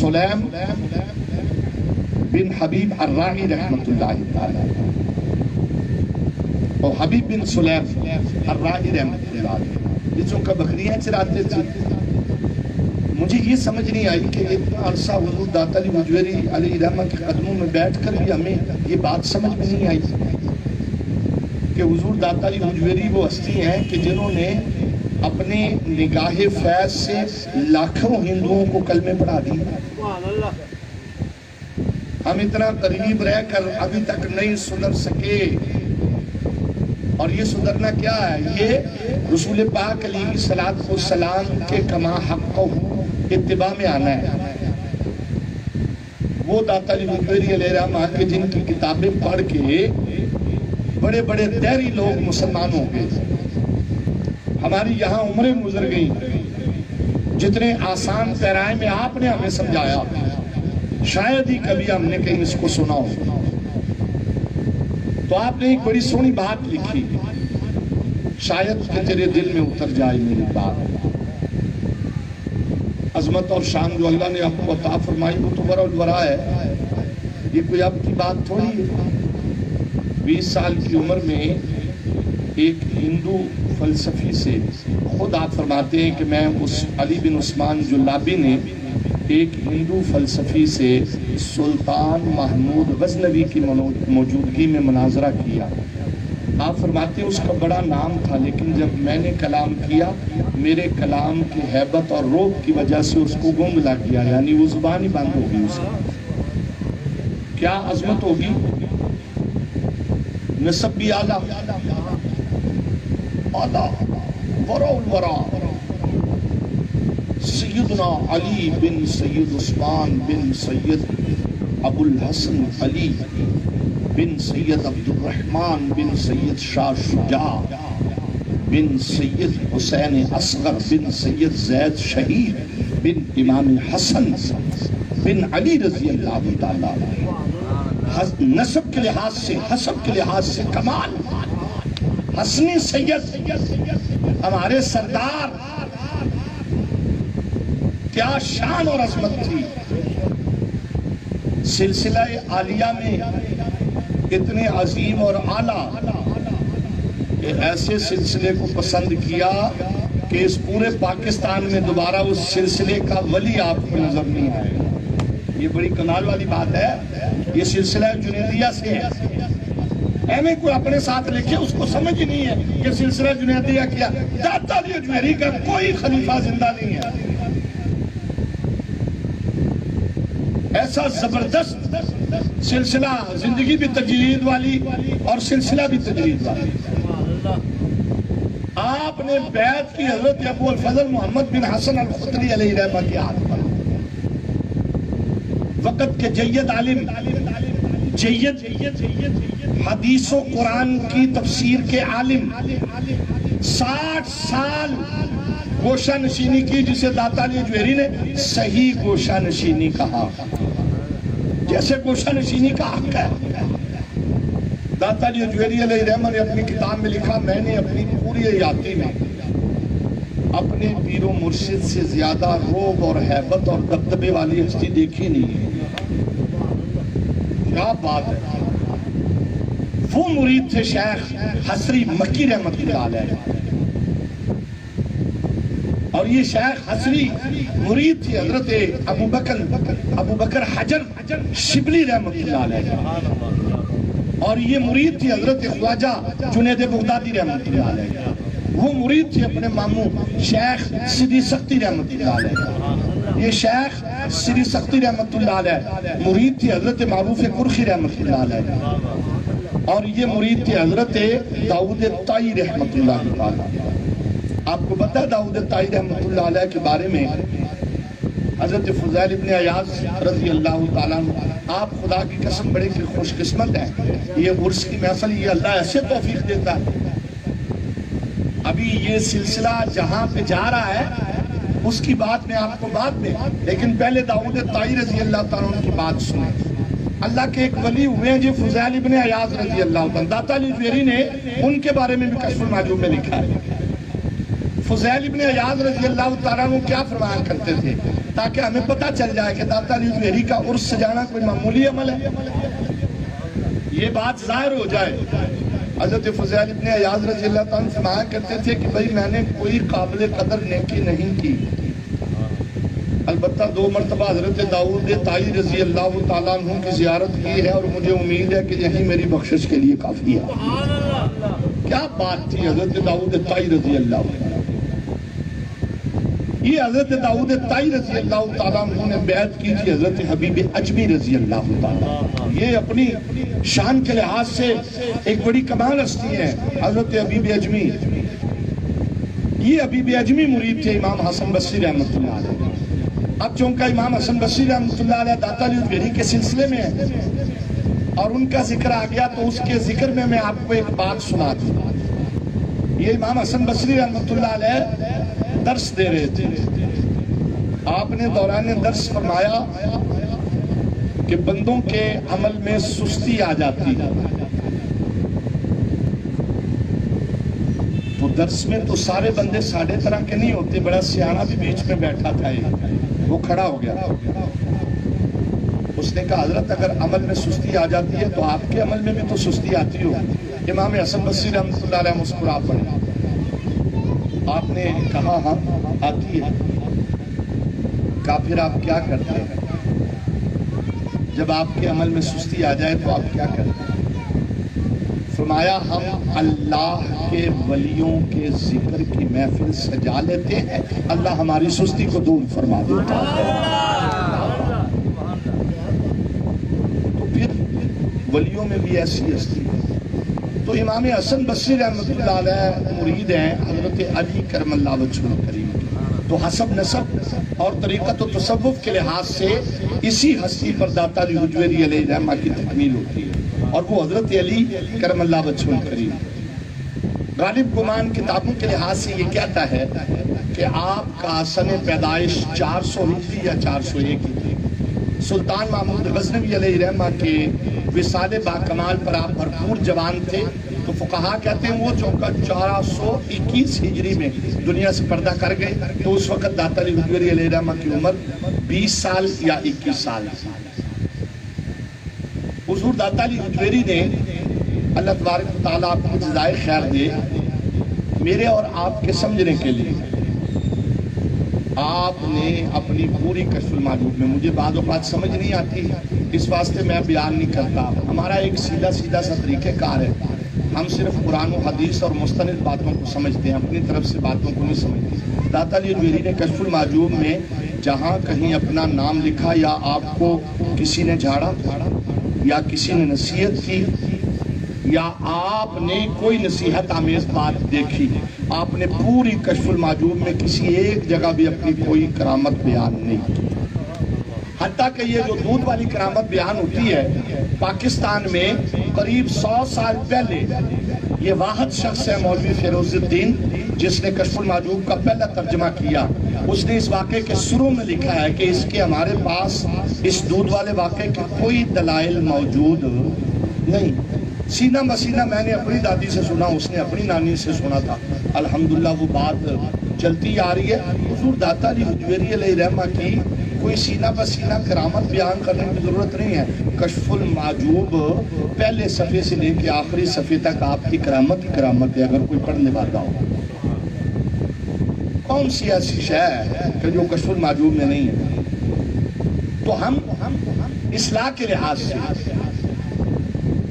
سلیم بن حبیب الراعی رحمت اللہ تعالی. اور حبیب بن سلیم الراعی رحمت اللہ جسوں کا بکریاں چراتے تھے. مجھے یہ سمجھ نہیں آئی کہ اتنا عرصہ حضور داتا علی مجوری علیہ رحمہ کے قدموں میں بیٹھ کر بھی ہمیں یہ بات سمجھ میں نہیں آئی کہ حضور داتا علی مجوری وہ ہستی ہیں کہ جنہوں نے اپنے نگاہ فیض سے لاکھوں ہندوؤں کو کلمے پڑھا دی. ہم اتنا قریب رہ کر ابھی تک نہیں سدھر سکے، اور یہ سدھرنا کیا ہے؟ یہ رسول پاک علیہ السلام کے کما حق اتباع میں آنا ہے. وہ داتا علی مجوری علیہ رحمہ کے جن کی کتابیں پڑھ کے بڑے بڑے دہری لوگ مسلمان ہو گئے. ہماری یہاں عمریں گزر گئیں، جتنے آسان پیرائے میں آپ نے ہمیں سمجھایا شاید ہی کبھی ہم نے کہیں اس کو سنا ہو. تو آپ نے ایک بڑی سونی بات لکھی، شاید کہ تیرے دل میں اتر جائے میری بات. عظمت اور شان جو اللہ نے آپ کو عطا فرمائی وہ تو ورا الورا ہے. یہ کوئی اب کی بات تھوڑی ہے. 20 سال کی عمر میں ایک ہندو فلسفی سے خود آپ فرماتے ہیں کہ میں اس علی بن عثمان جلابی نے ایک ہندو فلسفی سے سلطان محمود غزنوی کی موجودگی میں مناظرہ کیا. آپ فرماتے ہیں اس کا بڑا نام تھا، لیکن جب میں نے کلام کیا میرے کلام کی ہیبت اور روب کی وجہ سے اس کو گنگ لگ گیا، یعنی وہ زبان ہی بند ہو گئی. اس کی کیا عظمت ہوگی. نسب بھی اعلیٰ ورا الورا سیدنا علی بن سید عثمان بن سید ابو الحسن علی بن سید عبد الرحمن بن سید شاہ شجاع بن سید حسین اصغر بن سید زید شہید بن امام حسن بن علی رضی اللہ تعالیٰ. نسب کے لحاظ سے، حسب کے لحاظ سے کمال. حسنی سید ہمارے سردار، کیا شان اور عظمت تھی. سلسلہ عالیہ میں اتنے عظیم اور اعلیٰ کہ ایسے سلسلے کو پسند کیا کہ اس پورے پاکستان میں دوبارہ اس سلسلے کا ولی آپ کو نظر نہیں آئے. یہ بڑی کمال والی بات ہے. یہ سلسلہ جنیدیہ سے ہے. ایمیں کوئی اپنے ساتھ لکھے اس کو سمجھ ہی نہیں ہے کہ سلسلہ جنیدیہ کیا. داتا علی اجمیری کا کوئی خلیفہ زندہ نہیں ہے. ایسا زبردست سلسلہ، زندگی بھی تجرید والی اور سلسلہ بھی تجرید والی. آپ نے بیعت کی حضرت ابو الفضل محمد بن حسن الخطری علیہ رحمہ کی ہاتھ پر. وقت کے جید عالم، جید حدیث و قرآن کی تفسیر کے عالم، 60 سال گوشہ نشینی کی، جسے داتا علی اجمیری نے صحیح گوشہ نشینی کہا. جیسے گوشہ نشینی کا حق ہے. داتا علی اجمیری علیہ رحمہ نے اپنی کتاب میں لکھا، میں نے اپنی پوری حیاتی میں اپنے پیر و مرشد سے زیادہ روب اور ہیبت اور دبدبے والی ہستی دیکھی نہیں ہے. کیا بات ہے. وہ مرید تھے شیخ حسری مکی رحمت اللہ علیہ، اور یہ شیخ حسری مرید تھی حضرت ابو بکر حجر شبلی رحمت اللہ علیہ، اور یہ مرید تھی حضرت خواجہ جنید بغدادی رحمت اللہ علیہ. وہ مرید تھی اپنے ماموں شیخ سیدی سختی رحمت اللہ علیہ. یہ شیخ سیدی سختی رحمت اللہ علیہ مرید تھی حضرت معروف کرخی رحمت اللہ علیہ، اور یہ مرید تھی حضرت داؤد طائی رحمت اللہ علیہ. آپ کو پتہ ہے داؤد طائی رحمت اللہ علیہ کے بارے میں حضرت فضیل ابن عیاض رضی اللہ تعالیٰ عنہ، آپ خدا کی قسم بڑے خوش قسمت ہیں. یہ عرس کی محفل یہ اللہ ایسے توفیق دیتا ہے. ابھی یہ سلسلہ جہاں پہ جا رہا ہے اس کی بات میں آپ کو بعد میں، لیکن پہلے داؤد طائی رضی اللہ تعالیٰ عنہ کی بات سنیں. اللہ کے ایک ولی ہوئے ہیں جو فضیل ابن عیاض رضی اللہ تعالیٰ عنہ. داتا علی اجمیری نے ان کے بارے میں بھی کشف المعجوب میں لکھا ہے. فضیل ابن عیاض رضی اللہ تعالیٰ عنہ کیا فرمایا کرتے تھے تاکہ ہمیں پتہ چل جائے کہ داتا علی اجمیری کا عرس سجانا کوئی معمولی عمل ہے، یہ بات ظاہر ہو جائے. حضرت فضیل ابن عیاض رضی اللہ تعالیٰ عنہ فرمایا کرتے تھے کہ بھئی میں نے کوئی قابل قدر نیکی نہیں کی، البتہ 2 مرتبہ حضرت داؤد طائی رضی اللہ تعالیٰ عنہ کی زیارت کی ہے، اور مجھے امید ہے کہ یہی میری بخشش کے لیے کافی ہے. کیا بات تھی حضرت داؤد طائی رضی اللہ عنہ. یہ حضرت داؤد طائی رضی اللہ تعالیٰ عنہ نے بیعت کی تھی حضرت حبیب اجمی رضی اللہ تعالیٰ. یہ اپنی شان کے لحاظ سے ایک بڑی کمال ہستی ہے حضرت حبیب اجمی. یہ حبیب اجمی مرید تھے امام حسن بصری رحمت اللہ علیہ. اب چونکہ امام حسن بصری رحمت اللہ علیہ داتا علی اجمیری کے سلسلے میں ہے اور ان کا ذکر آ گیا، تو اس کے ذکر میں آپ کو ایک بات سنا دوں. یہ امام حسن بصری رحمت اللہ علیہ درس دے رہے تھے. آپ نے دوران درس فرمایا کہ بندوں کے عمل میں سستی آ جاتی ہے. تو درس میں تو سارے بندے ساڑھے طرح کے نہیں ہوتے. بڑا سیانا بھی بیچ میں بیٹھا تھا، وہ کھڑا ہو گیا. اس نے کہا حضرت اگر عمل میں سستی آ جاتی ہے تو آپ کے عمل میں بھی تو سستی آتی ہو. امام حسن بصری رحمۃ اللہ علیہ مسکرا پڑے. آپ نے کہا ہاں آتی ہے. کہا پھر آپ کیا کرتے ہیں جب آپ کے عمل میں سستی آ جائے تو آپ کیا کرتے ہیں؟ فرمایا ہم اللہ کے ولیوں کے ذکر کی محفل سجا لیتے ہیں، اللہ ہماری سستی کو دور فرما دیتا ہے. تو پھر ولیوں میں بھی ایسی ہستی ہے. تو امام حسن بصری رحمت اللہ علیہ مرید ہیں حضرت علی کرم اللہ وجہہ الکریم. تو حسب نسب اور طریقت و تصوف کے لحاظ سے اسی ہستی پر داتا علی اجمیری علیہ رحمہ کی تکمیل ہوتی ہے، اور وہ حضرت علی کرم اللہ وجہہ الکریم. غالب گمان کتابوں کے لحاظ سے یہ کہتا ہے کہ آپ کا سن پیدائش 400 ہجری یا 401 ہجری. سلطان محمود غزنوی علیہ رحمہ کے وصال باکمال پر آپ بھرپور جوان تھے. تو فقہا کہتے ہیں وہ چونکہ 421 ہجری میں دنیا سے پردہ کر گئے، تو اس وقت داتا علی اجمیری علیہ رحمہ کی عمر 20 سال یا 21 سال. حضور داتا علی حجویری نے اللہ تبارک و تعالیٰ آپ کو جزائے خیر دے میرے اور آپ کے سمجھنے کے لیے آپ نے اپنی پوری کشف المعجوب میں مجھے بعض اوقات سمجھ نہیں آتی اس واسطے میں بیان نہیں کرتا ہمارا ایک سیدھا سا طریقہ کار ہے ہم صرف قرآن و حدیث اور مستند باتوں کو سمجھتے ہیں اپنی طرف سے باتوں کو نہیں سمجھتے داتا علی حجویری نے کشف المعجوب میں جہاں کہیں اپنا نام لکھا یا آپ کو کسی نے جھاڑا یا کسی نے نصیحت کی یا آپ نے کوئی نصیحت آمیز بات دیکھی آپ نے پوری کشف المعجوب میں کسی ایک جگہ بھی اپنی کوئی کرامت بیان نہیں کی حتیٰ کہ یہ جو دودھ والی کرامت بیان ہوتی ہے پاکستان میں قریب 100 سال پہلے یہ واحد شخص ہے مولوی فیروز الدین جس نے کشف المعجوب کا پہلا ترجمہ کیا اس نے اس واقعے کے سروں میں لکھا ہے کہ اس کے ہمارے پاس اس دودھ والے واقعے کے کوئی دلائل موجود نہیں سینہ مسینہ میں نے اپنی دادی سے سنا اس نے اپنی نانی سے سنا تھا الحمدللہ وہ بات چلتی آ رہی ہے حضور داتا علی حجویری علیہ رحمہ کی کوئی سینہ بسینہ کرامت بیان کرنے کی ضرورت نہیں ہے کشف المعجوب پہلے صفحے سے لے کے آخری صفحے تک آپ کی کرامت ہی کرامت ہے اگر کوئی پڑھنے والا ہو کون سی ایسی شے ہے کہ جو کشف المعجوب میں نہیں ہے تو ہم اصلاح کے لحاظ سے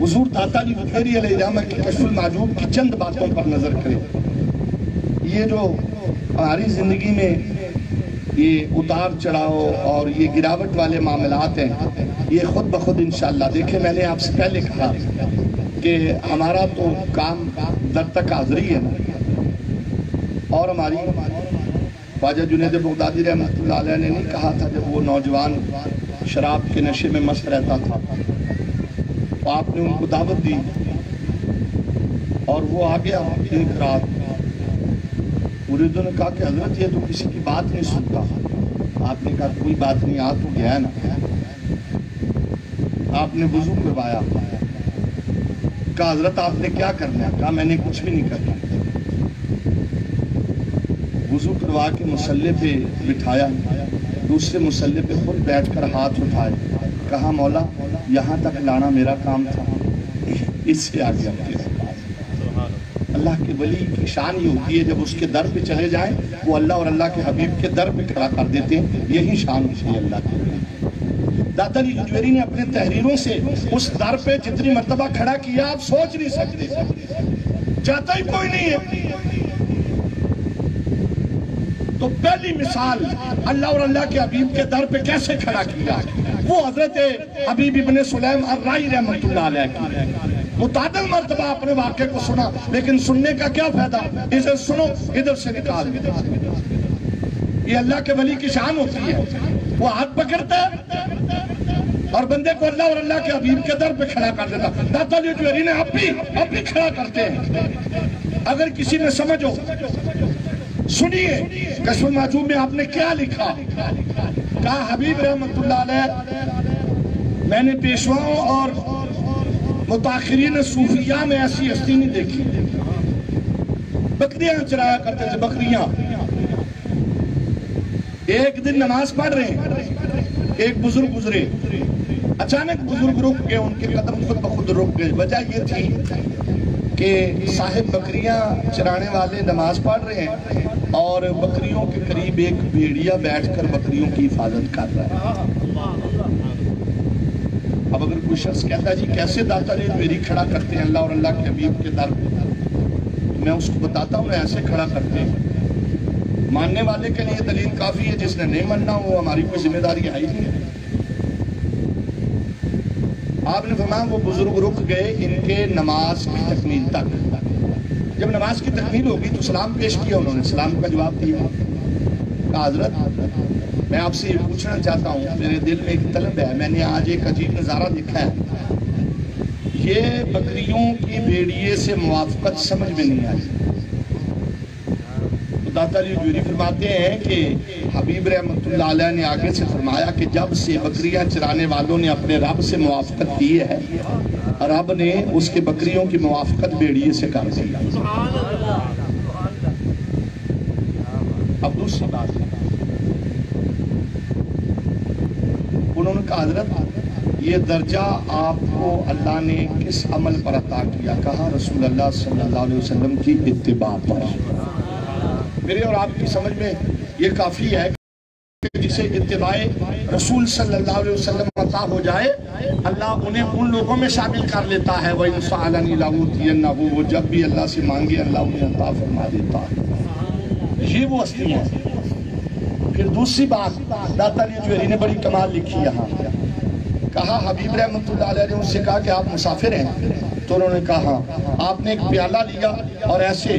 حضور داتا علی حجویری علیہ رحمہ کی کشف المعجوب کی چند باتوں پر نظر کریں یہ جو ہماری زندگی میں یہ اتار چڑھاؤ اور یہ گراوٹ والے معاملات ہیں یہ خود بخود انشاءاللہ دیکھیں میں نے آپ سے پہلے کہا کہ ہمارا تو کام در تک حاضری ہے اور ہماری خواجہ جنید بغدادی رحمۃ اللہ علیہ نے نہیں کہا تھا جب وہ نوجوان شراب کے نشے میں مست رہتا تھا تو آپ نے ان کو دعوت دی اور وہ آ گیا ایک رات مریدوں نے کہا کہ حضرت یہ تو کسی کی بات نہیں سنتا آپ نے کہا کوئی بات نہیں آ تو گیا نا آپ نے وضو کروایا کہا حضرت آپ نے کیا کرنا ہے کہا میں نے کچھ بھی نہیں کرنا وضو کروا کے مصلی پہ بٹھایا دوسرے مصلی پہ خود بیٹھ کر ہاتھ اٹھائے کہا مولا یہاں تک لانا میرا کام تھا اس سے آگے اللہ کے ولی کی شان یہ ہوتی ہے جب اس کے در پہ چلے جائیں وہ اللہ اور اللہ کے حبیب کے در پہ کھڑا کر دیتے ہیں یہی شان ہوتی ہے اللہ کی داتا علی حجویری نے اپنے تحریروں سے اس در پہ جتنی مرتبہ کھڑا کیا آپ سوچ نہیں سکتے چاہتا ہی کوئی نہیں ہے تو پہلی مثال اللہ اور اللہ کے حبیب کے در پہ کیسے کھڑا کیا وہ حضرت حبیب ابن سلیم الرائی رحمۃ اللہ علیہ کی متعدد مرتبہ اپنے واقعے کو سنا لیکن سننے کا کیا فائدہ ادھر سنو ادھر سے نکال یہ اللہ کے ولی کی شان ہوتی ہے وہ ہاتھ پکڑتا ہے اور بندے کو اللہ اور اللہ کے حبیب کے در پہ کھڑا کر دیتا داتا علی حجویری نے اب بھی کھڑا کرتے ہیں اگر کسی میں سمجھو سنیے کشف المعجوب میں آپ نے کیا لکھا کہا حبیب رحمت اللہ علیہ میں نے پیشواؤں اور متاخرین صوفیہ میں ایسی ہستی نہیں دیکھی بکریاں چرایا کرتے تھے بکریاں ایک دن نماز پڑھ رہے ہیں ایک بزرگ گزرے اچانک بزرگ رک گئے ان کے قدم خود بخود رک گئے وجہ یہ تھی کہ صاحب بکریاں چرانے والے نماز پڑھ رہے ہیں اور بکریوں کے قریب ایک بھیڑیا بیٹھ کر بکریوں کی حفاظت کر رہا ہے اب اگر کوئی شخص کہتا ہے جی کیسے داتا علی حجویری کھڑا کرتے ہیں اللہ اور اللہ کے حبیب کے در پہ میں اس کو بتاتا ہوں ایسے کھڑا کرتے ہیں ماننے والے کے لیے دلیل کافی ہے جس نے نہیں ماننا وہ ہماری کوئی ذمہ داری ہے ہی نہیں آپ نے فرمایا وہ بزرگ رک گئے ان کے نماز کی تکمیل تک جب نماز کی تکمیل ہوگی تو سلام پیش کیا انہوں نے سلام کا جواب دیا کہا حضرت میں آپ سے یہ پوچھنا چاہتا ہوں میرے دل میں ایک طلب ہے میں نے آج ایک عجیب نظارہ دیکھا ہے یہ بکریوں کی بھیڑیے سے موافقت سمجھ میں نہیں آئی تو داتا علی حجویری فرماتے ہیں کہ حبیب رحمت اللہ علیہ نے آگے سے فرمایا کہ جب سے بکریاں چرانے والوں نے اپنے رب سے موافقت کی ہے رب نے اس کے بکریوں کی موافقت بھیڑیے سے کر دی اب دوسری بات انہوں نے کہا حضرت یہ درجہ آپ کو اللہ نے کس عمل پر عطا کیا؟ کہا رسول اللہ صلی اللہ علیہ وسلم کی اتباع پر۔ میرے اور آپ کی سمجھ میں یہ کافی ہے کہ جسے اتباع رسول صلی اللہ علیہ وسلم عطا ہو جائے اللہ انہیں ان لوگوں میں شامل کر لیتا ہے۔ وَإِنْ سَأَلَنِي لَأُوتِيَنَّهُ، وہ جب بھی اللہ سے مانگے اللہ انہیں عطا فرما دیتا ہے۔ یہ وہ ہستی ہے۔ پھر دوسری بات داتا علی جوہری نے بڑی کمال لکھی یہاں، کہا حبیب رحمت اللہ علیہ نے ان سے کہا کہ آپ مسافر ہیں؟ تو انہوں نے کہا آپ نے ایک پیالہ لیا اور ایسے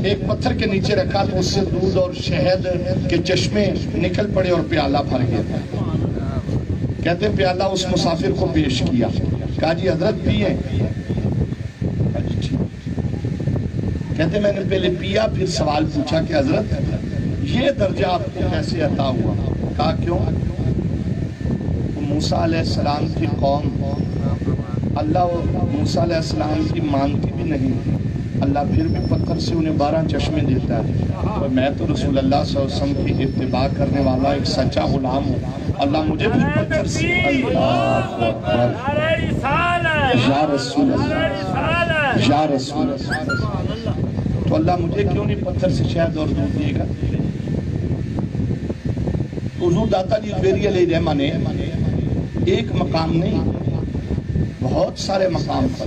ایک پتھر کے نیچے رکھا تو اس سے دودھ اور شہد کے چشمے نکل پڑے اور پیالہ بھر گیا۔ کہتے پیالہ اس مسافر کو پیش کیا، کہا جی حضرت پیئے؟ کہتے میں نے پہلے پیا پھر سوال پوچھا کہ حضرت یہ درجہ آپ کو کیسے عطا ہوا؟ کہا کیوں؟ موسیٰ علیہ السلام کی قوم اللہ موسیٰ علیہ السلام کی مانتی بھی نہیں، اللہ پھر بھی پتھر سے انہیں 12 چشمے دیتا ہے، اور میں تو رسول اللہ صلی اللہ علیہ وسلم کی اتباع کرنے والا ایک سچا غلام ہوں، اللہ مجھے بھی پتھر سے اللہ اکبر یا رسول اللہ یا رسول اللہ، تو اللہ مجھے کیوں نہیں پتھر سے شہد اور دودھ دے گا؟ حضور داتا علی جوہری علیہ رحمہ نے ایک مقام نہیں بہت سارے مقام پر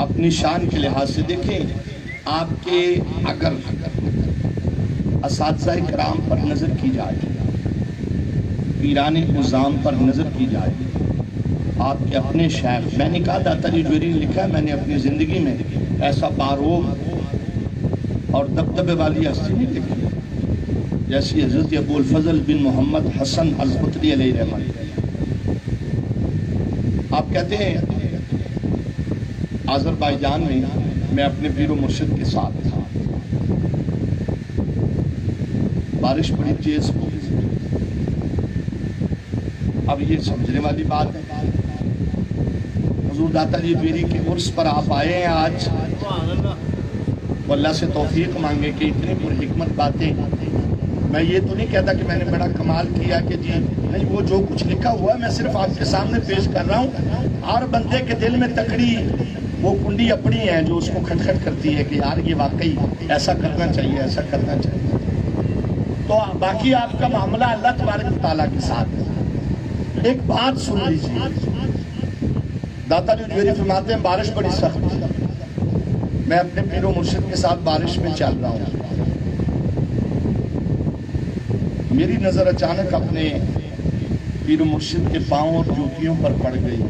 اپنی شان کے لحاظ سے دیکھیں، آپ کے اگر اساتذہ کرام پر نظر کی جائے، پیران عظام پر نظر کی جائے، آپ کے اپنے شیخ، میں نے کہا داتا علی جوہری نے لکھا ہے میں نے اپنی زندگی میں ایسا باروب اور دبدبے والی ہستی نہیں دیکھی جیسی حضرت ابو الفضل بن محمد حسن القطری علیہ رحمہ۔ آپ کہتے ہیں آذربائیجان میں میں اپنے پیر و مرشد کے ساتھ تھا، بارش بڑی تیز ہو گئی۔ اب یہ سمجھنے والی بات ہے، حضور داتا علی جوہری کے عرس پر آپ آئے ہیں آج، وہ اللہ سے توفیق مانگے کہ اتنی پر حکمت باتیں، میں یہ تو نہیں کہتا کہ میں نے بڑا کمال کیا کہ جی نہیں، وہ جو کچھ لکھا ہوا ہے میں صرف آپ کے سامنے پیش کر رہا ہوں۔ ہر بندے کے دل میں تکڑی وہ کنڈی اپنی ہے جو اس کو کھٹکھٹ کرتی ہے کہ یار یہ واقعی ایسا کرنا چاہیے ایسا کرنا چاہیے، تو باقی آپ کا معاملہ اللہ تبارک و تعالیٰ کے ساتھ ہے۔ ایک بات سن لیجیے، داتا علی جوہری فرماتے ہیں بارش بڑی سخت تھی، میں اپنے پیر و مرشد کے ساتھ بارش میں چل رہا ہوں، میری نظر اچانک اپنے پیر و مرشد کے پاؤں اور جوتیوں پر پڑ گئی،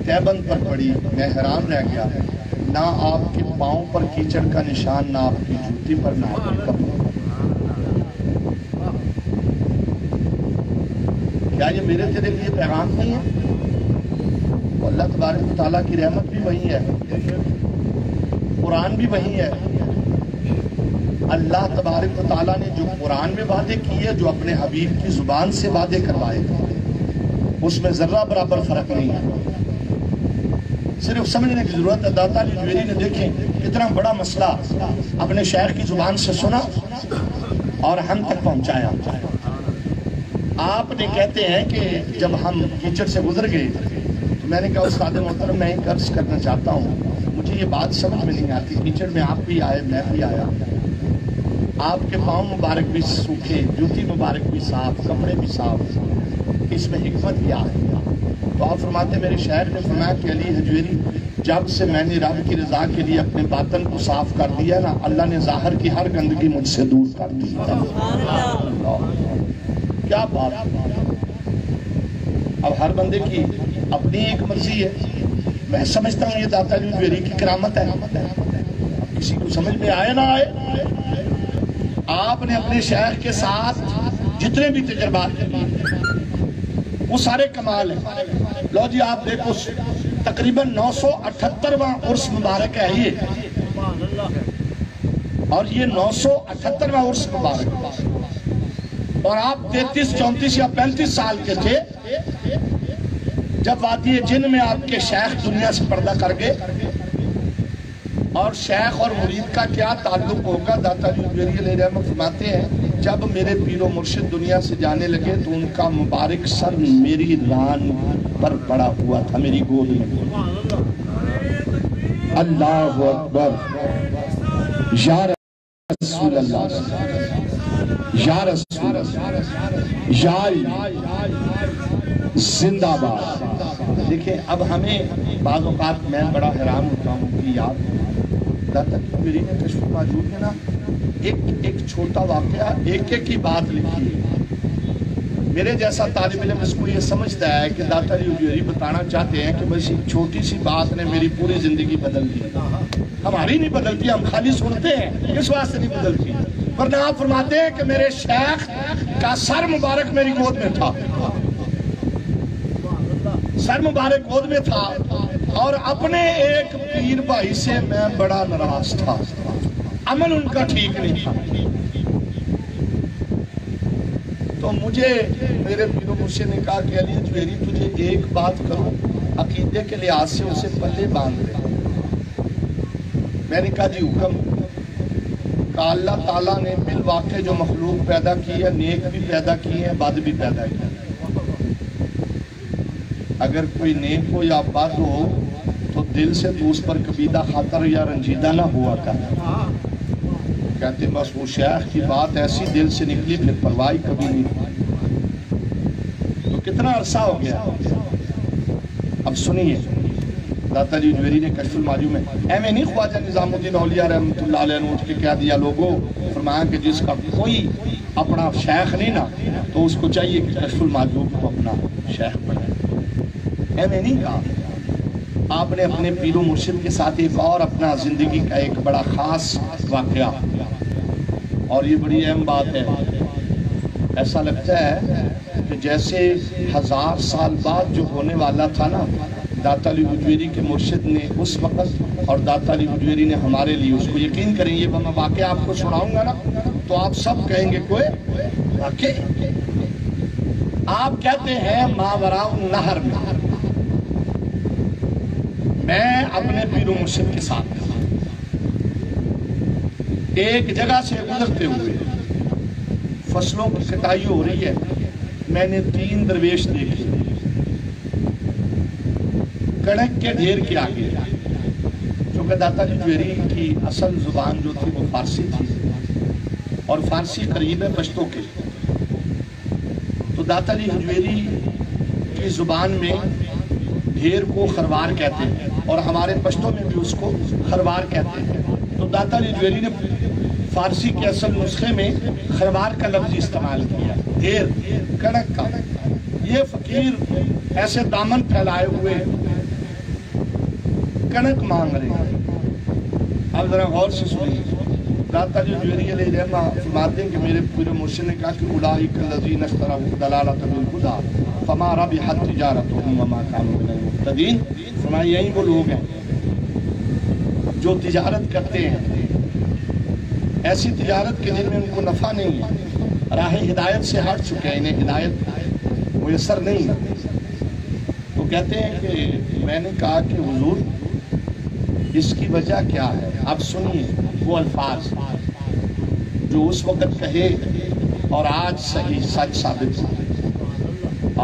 تیبند پر پڑی، میں حیران رہ گیا، نہ آپ کے پاؤں پر کیچڑ کا نشان، نہ آپ کی جوتی پر، نہ آپ کے کپڑوں پر۔ کیا یہ میرے تیرے لیے پیغام نہیں ہے؟ اللہ تبارک و تعالیٰ کی رحمت بھی وہی ہے، قرآن بھی وہی ہے۔ اللہ تبارک و تعالیٰ نے جو قرآن میں وعدے کیے، جو اپنے حبیب کی زبان سے وعدے کروائے، اس میں ذرہ برابر فرق نہیں ہے۔ صرف سمجھنے کی ضرورت ہے۔ داتا علی جوہری نے دیکھیں اتنا بڑا مسئلہ اپنے شیخ کی زبان سے سنا اور ہم تک پہنچایا۔ آپ نے کہتے ہیں کہ جب ہم کیچڑ سے گزر گئے تو میں نے کہا استاد محترم میں ایک عرض کرنا چاہتا ہوں، مجھے یہ بات سمجھ میں نہیں آتی، کیچڑ میں آپ بھی آئے میں بھی آیا، آپ کے پاؤں مبارک بھی سوکھے، جوتی مبارک بھی صاف، کپڑے بھی صاف، اس میں حکمت کیا ہے؟ تو آپ فرماتے میرے شیخ نے فرمایا کہ علی حجویری جب سے میں نے رب کی رضا کے لیے اپنے باطن کو صاف کر دیا نا، اللہ نے ظاہر کی ہر گندگی مجھ سے دور کر دی۔ کیا بات! اب ہر بندے کی اپنی ایک مرضی ہے، میں سمجھتا ہوں یہ داتا علی جوہری کی کرامت ہے، اب کسی کو سمجھ میں آئے نہ آئے، آپ نے اپنے شیخ کے ساتھ جتنے بھی تجربات کیے وہ سارے کمال ہیں۔ لو جی آپ دیکھو تقریباً 978واں عرس مبارک ہے یہ، اور یہ 978واں عرس مبارک، اور آپ 33 34 یا 35 سال کے تھے جب وادی جن میں آپ کے شیخ دنیا سے پردہ کر گئے، اور شیخ اور مرید کا کیا تعلق ہوگا؟ داتا علی جوہری علیہ رحمہ فرماتے ہیں جب میرے پیر و مرشد دنیا سے جانے لگے تو ان کا مبارک سر میری ران پر پڑا ہوا تھا، میری گود میں۔ اللہ اکبر، یا رسول اللہ، یا رسول اللہ، یا زندہ باد۔ دیکھیں اب ہمیں بعض اوقات میں بڑا حیران ہوتا ہوں کہ یار داتا میری نے کشف موجود ہے نا، ایک چھوٹا واقعہ ایک کی بات لکھی ہے۔ میرے جیسا طالب علم اس کو یہ سمجھتا ہے کہ داتا حجویری بتانا چاہتے ہیں کہ بس ایک چھوٹی سی بات نے میری پوری زندگی بدل دی۔ ہماری نہیں بدلتی، ہم خالی سنتے ہیں، اس واسطے نہیں بدلتی۔ ورنہ آپ فرماتے ہیں کہ میرے شیخ کا سر مبارک میری گود میں تھا، سر مبارک گود میں تھا، اور اپنے ایک پیر بھائی سے میں بڑا ناراض تھا، عمل ان کا ٹھیک نہیں تھا۔ تو مجھے میرے پیر و مرشد نے کہا کہ علی حجویری تجھے ایک بات کرو، عقیدے کے لحاظ سے اسے پلے باندھ دے۔ میں نے کہا جی حکم۔ کہا اللہ تعالیٰ نے بالواقع جو مخلوق پیدا کی ہے، نیک بھی پیدا کی ہے، بد بھی پیدا کی ہے۔ اگر کوئی نیک ہو یا بد ہو تو دل سے تو اس پر کبیدہ خاطر یا رنجیدہ نہ ہوا کر۔ کہتے بس وہ شیخ کی بات ایسی دل سے نکلی، پھر پرواہی کبھی نہیں۔ تو کتنا عرصہ ہو گیا؟ اب سنیے، داتا جی حجویری نے کشف المعجوب میں ایویں نہیں خواجہ نظام الدین اولیاء رحمۃ اللہ علیہ نے اٹھ کے کہہ دیا لوگوں، فرمایا کہ جس کا کوئی اپنا شیخ نہیں نا تو اس کو چاہیے کہ کشف المعجوب کو اپنا شیخ بنائے۔ ایویں نہیں کہا، آپ نے اپنے پیر و مرشد کے ساتھ ایک اور اپنا زندگی کا ایک بڑا خاص واقعہ، اور یہ بڑی اہم بات ہے۔ ایسا لگتا ہے کہ جیسے 1000 سال بعد جو ہونے والا تھا نا، داتا علی حجویری کے مرشد نے اس وقت اور داتا علی حجویری نے ہمارے لیے، اس کو یقین کریں یہ میں واقعہ آپ کو سناؤں گا نا تو آپ سب کہیں گے کوئی واقعی۔ آپ کہتے ہیں ماوراء النہر میں اپنے پیر و مرشد کے ساتھ ایک جگہ سے گزرتے ہوئے، فصلوں کی کٹائی ہو رہی ہے، میں نے 3 درویش دیکھے کڑک کے ڈھیر کے آگے، چونکہ داتا حجویری کی اصل زبان جو تھی وہ فارسی تھی، اور فارسی قریب ہے پشتو کے، تو داتا علی حجویری کی زبان میں ڈھیر کو خروار کہتے ہیں، اور ہمارے پشتو میں بھی اس کو خروار کہتے ہیں۔ تو داتا علی حجویری نے فارسی کے اصل نسخے میں خروار کا لفظ استعمال کیا، ڈھیر کڑک کا۔ یہ فقیر ایسے دامن پھیلائے ہوئے کڑک مانگ رہے ہیں۔ اب ذرا غور سے سنیے، داتا علی حجویری علیہ رحمہ فرماتے ہیں کہ میرے پیر مرشد نے کہا کہ اولئک الذین اشتروا ضلالۃ بالہدی فما ربحت تجارتهم وما كانوا من المهتدین۔ فرمایا یہی وہ لوگ ہیں جو تجارت کرتے ہیں، ایسی تجارت کے جن میں ان کو نفع نہیں ہے، راہ ہدایت سے ہٹ چکے ہیں، انہیں ہدایت میسر نہیں ہے۔ تو کہتے ہیں کہ میں نے کہا کہ حضور اس کی وجہ کیا ہے؟ اب سنیے وہ الفاظ جو اس وقت کہے اور آج صحیح سچ ثابت ہو۔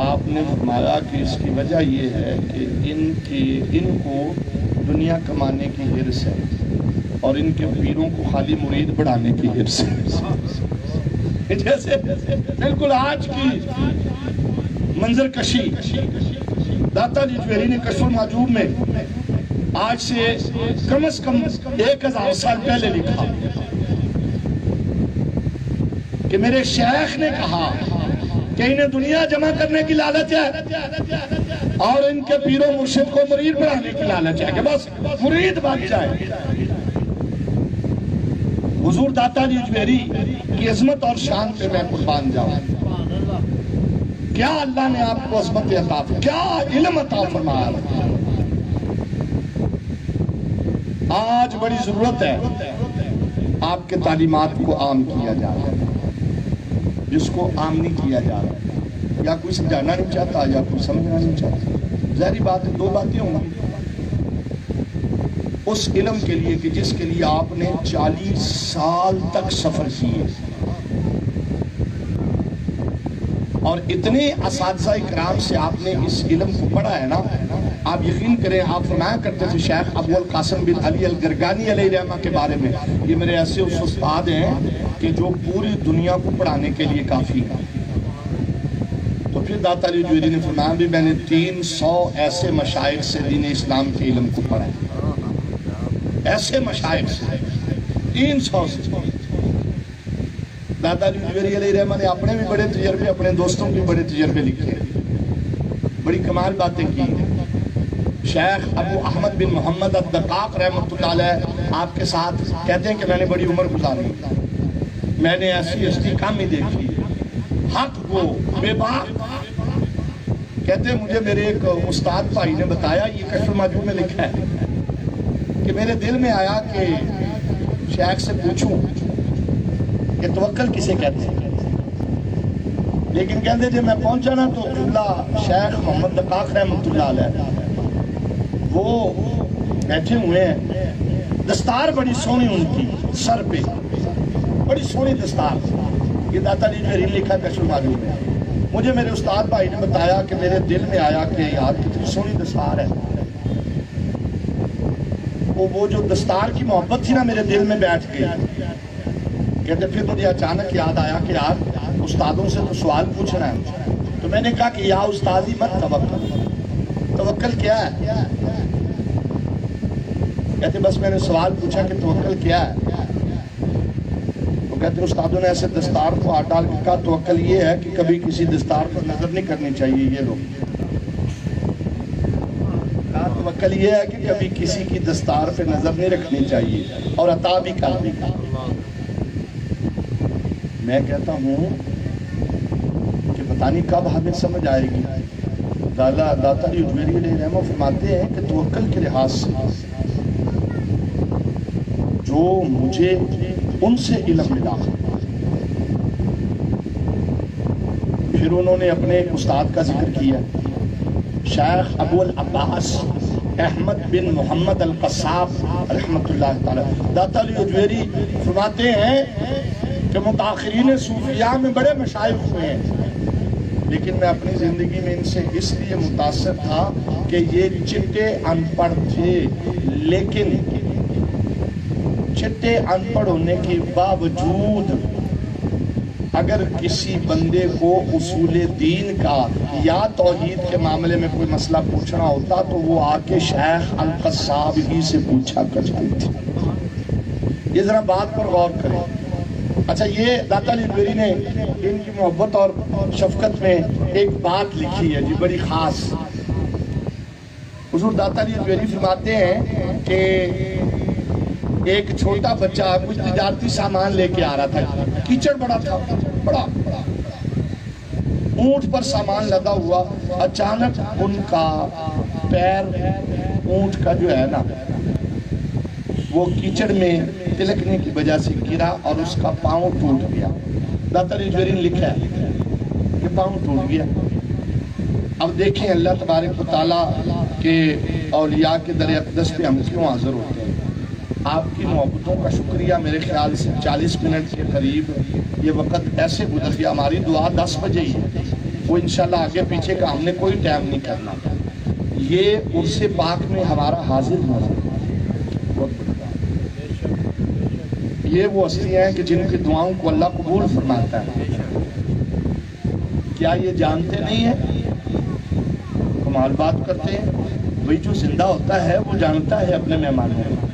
آپ نے فرمایا کہ اس کی وجہ یہ ہے کہ ان کو دنیا کمانے کی حرص ہے، اور ان کے پیروں کو خالی مرید بڑھانے کی حرص ہے۔ جیسے بالکل آج کی منظر کشی داتا علی حجویری نے کشف المعجوب میں آج سے کم از کم 1000 سال پہلے لکھا کہ میرے شیخ نے کہا کہ انہیں دنیا جمع کرنے کی لالچ ہے اور ان کے پیر و مرشد کو مرید بنانے کی لالچ ہے کہ بس مرید بن جائے۔ حضور داتا علی حجویری کی عظمت اور شان پہ میں قربان جاؤں۔ کیا اللہ نے آپ کو عظمت عطا فرمایا، کیا علم عطا فرمایا۔ آج بڑی ضرورت ہے آپ کے تعلیمات کو عام کیا جا رہا ہے، جس کو عام نہیں کیا جا رہا، یا کوئی سمجھانا نہیں چاہتا یا کوئی سمجھنا نہیں چاہتا۔ ظاہری بات ہے، 2 باتیں ہوں گی۔ اس علم کے لیے کہ جس کے لیے آپ نے 40 سال تک سفر کیے، اور اتنے اساتذہ اکرام سے آپ نے اس علم کو پڑھا ہے نا، آپ یقین کریں، آپ فرمایا کرتے تھے شیخ ابو القاسم بن علی الگرگانی علیہ رحمہ کے بارے میں، یہ میرے ایسے استاد ہیں کہ جو پوری دنیا کو پڑھانے کے لیے کافی ہے۔ تو پھر داتا علی جویری نے فرمایا بھی میں نے 300 ایسے مشائخ سے دین اسلام کے علم کو پڑھا ہے، ایسے مشائخ سے 300 سے۔ داتا علی جویری علیہ رحمہ نے اپنے بھی بڑے تجربے، اپنے دوستوں کے بڑے تجربے لکھے، بڑی کمال باتیں کی۔ شیخ ابو احمد بن محمد الدقاق رحمۃ اللہ علیہ آپ کے ساتھ کہتے ہیں کہ میں نے بڑی عمر گزاری، میں نے ایسی ہستی کم ہی دیکھی، حق کو بے باک۔ کہتے ہیں مجھے میرے ایک استاد بھائی نے بتایا، یہ کشف المعجوب میں لکھا ہے کہ میرے دل میں آیا کہ شیخ سے پوچھوں کہ توکل کسے کہتے ہیں، لیکن کہتے جب میں پہنچا نا تو قبلہ شیخ محمد دقاق رحمۃ اللہ علیہ وہ بیٹھے ہوئے ہیں، دستار بڑی سونی ان کی سر پہ، بڑی سونی دستار۔ یہ داتا علی جویری نے لکھا کشف المعجوب میں۔ مجھے میرے استاد بھائی نے بتایا کہ میرے دل میں آیا کہ یار کتنی سونی دستار ہے، وہ جو دستار کی محبت تھی نا میرے دل میں بیٹھ گئی۔ کہتے پھر مجھے اچانک یاد آیا کہ یار استادوں سے تو سوال پوچھنا ہے، تو میں نے کہا کہ یا استادی مت توکل، توکل کیا ہے؟ کہتے بس میں نے سوال پوچھا کہ توکل کیا ہے؟ تو کہتے استادوں نے ایسے دستار کو ہاتھ ڈال کے کہا توکل یہ ہے کہ کبھی کسی دستار پر نظر نہیں کرنی چاہیے، یہ لوگ کہا توکل یہ ہے کہ کبھی کسی کی دستار پہ نظر نہیں رکھنی چاہیے اور عطا بھی کرنی۔ میں کہتا ہوں کہ پتہ نہیں کب ہمیں سمجھ آئے گی۔ داتا علی جویری علیہ رحمہ فرماتے ہیں کہ توکل کے لحاظ سے جو مجھے ان سے علم ملا، پھر انہوں نے اپنے ایک استاد کا ذکر کیا، شیخ ابو العباس احمد بن محمد القصاب رحمۃ اللہ تعالی۔ داتا علی جویری فرماتے ہیں کہ متاخرین صوفیاء میں بڑے مشائخ ہوئے ہیں، لیکن میں اپنی زندگی میں ان سے اس لیے متاثر تھا کہ یہ چٹے ان پڑھ تھے، لیکن چٹے ان پڑھ ہونے کے باوجود اگر کسی بندے کو اصول دین کا یا توحید کے معاملے میں کوئی مسئلہ پوچھنا ہوتا تو وہ آ کے شیخ القصاب ہی سے پوچھا کرتے تھے۔ یہ ذرا بات پر غور کریں۔ اچھا، یہ داتا علی جویری نے ان کی محبت اور شفقت میں ایک بات لکھی ہے جی بڑی خاص۔ حضور داتا علی جویری فرماتے ہیں کہ ایک چھوٹا بچہ کچھ تجارتی سامان لے کے آ رہا تھا، کیچڑ بڑا تھا، بڑا اونٹ پر سامان لدا ہوا، اچانک ان کا پیر اونٹ کا جو ہے نا وہ کیچڑ میں تلکنے کی وجہ سے گرا اور اس کا پاؤں ٹوٹ گیا۔ داتا علی جویری نے لکھا ہے کہ پاؤں ٹوٹ گیا۔ اب دیکھیں اللہ تبارک و تعالیٰ کے اولیاء کے در اقدس پہ ہم کیوں حاضر ہوتے ہیں۔ آپ کی محبتوں کا شکریہ، میرے خیال سے 40 منٹ کے قریب یہ وقت ایسے گزر گیا۔ ہماری دعا 10 بجے ہی ہے، وہ انشاءاللہ آگے پیچھے کا ہم نے کوئی ٹائم نہیں کرنا۔ یہ عرص پاک میں ہمارا حاضر ہونا، یہ وہ ہستیاں ہیں کہ جن کی دعاؤں کو اللہ قبول فرماتا ہے۔ کیا یہ جانتے نہیں ہیں؟ کمال بات کرتے ہیں، وہی جو زندہ ہوتا ہے وہ جانتا ہے اپنے مہمانوں کو۔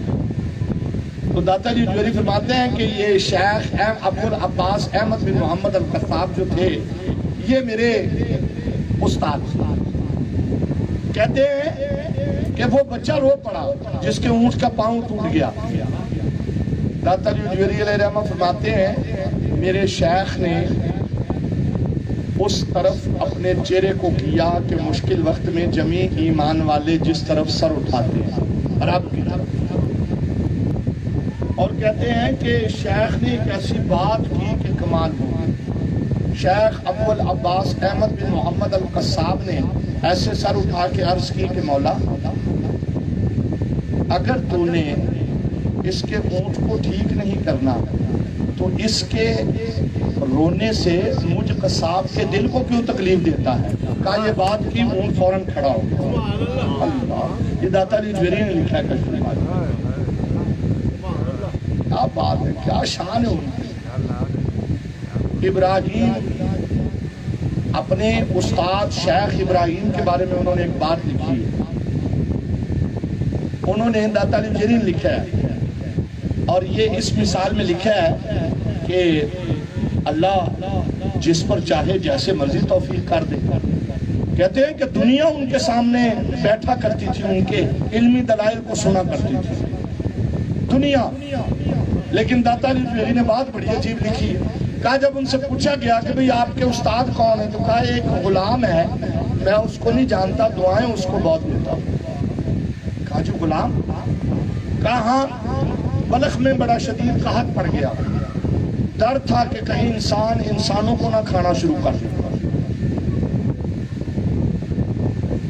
تو داتا علی جویری فرماتے ہیں کہ یہ شیخ ابو العباس احمد بن محمد القصاب جو تھے یہ میرے استاد تھے۔ کہتے ہیں کہ وہ بچہ رو پڑا جس کے اونٹ کا پاؤں ٹوٹ گیا۔ داتا علی جویری علیہ رحمہ فرماتے ہیں میرے شیخ نے اس طرف اپنے چہرے کو کیا کہ مشکل وقت میں جمی ایمان والے جس طرف سر اٹھاتے ہیں، رب کی طرف۔ اور کہتے ہیں کہ شیخ نے ایک ایسی بات کی کہ کمال ہو گئی۔ شیخ ابو العباس احمد بن محمد القصاب نے ایسے سر اٹھا کے عرض کی کہ مولا اگر تو نے اس کے اونٹ کو ٹھیک نہیں کرنا تو اس کے رونے سے مجھ قصاب کے دل کو کیوں تکلیف دیتا ہے؟ کہا یہ بات کی اون فوراً کھڑا ہو گیا۔ اللہ، یہ داتا علی جویری نے لکھا ہے کشمیر میں۔ کیا بات ہے، کیا شان ہے ان کی۔ ابراہیم اپنے استاد شیخ ابراہیم کے بارے میں انہوں نے ایک بات لکھی ہے، انہوں نے داتا علی جویری نے لکھا ہے، اور یہ اس مثال میں لکھا ہے کہ اللہ جس پر چاہے جیسے مرضی توفیق کر دے۔ کہتے ہیں کہ دنیا ان کے سامنے بیٹھا کرتی تھی، ان کے علمی دلائل کو سنا کرتی تھی دنیا، لیکن داتا علی جویری نے بات بڑی عجیب لکھی ہے۔ کہا جب ان سے پوچھا گیا کہ بھئی آپ کے استاد کون ہیں، تو کہا ایک غلام ہے، میں اس کو نہیں جانتا، دعائیں اس کو بہت دیتا ہوں۔ کہا جو غلام؟ کہا ہاں، بلخ میں بڑا شدید قحط پڑ گیا، ڈر تھا کہ کہیں انسان انسانوں کو نہ کھانا شروع کر دے۔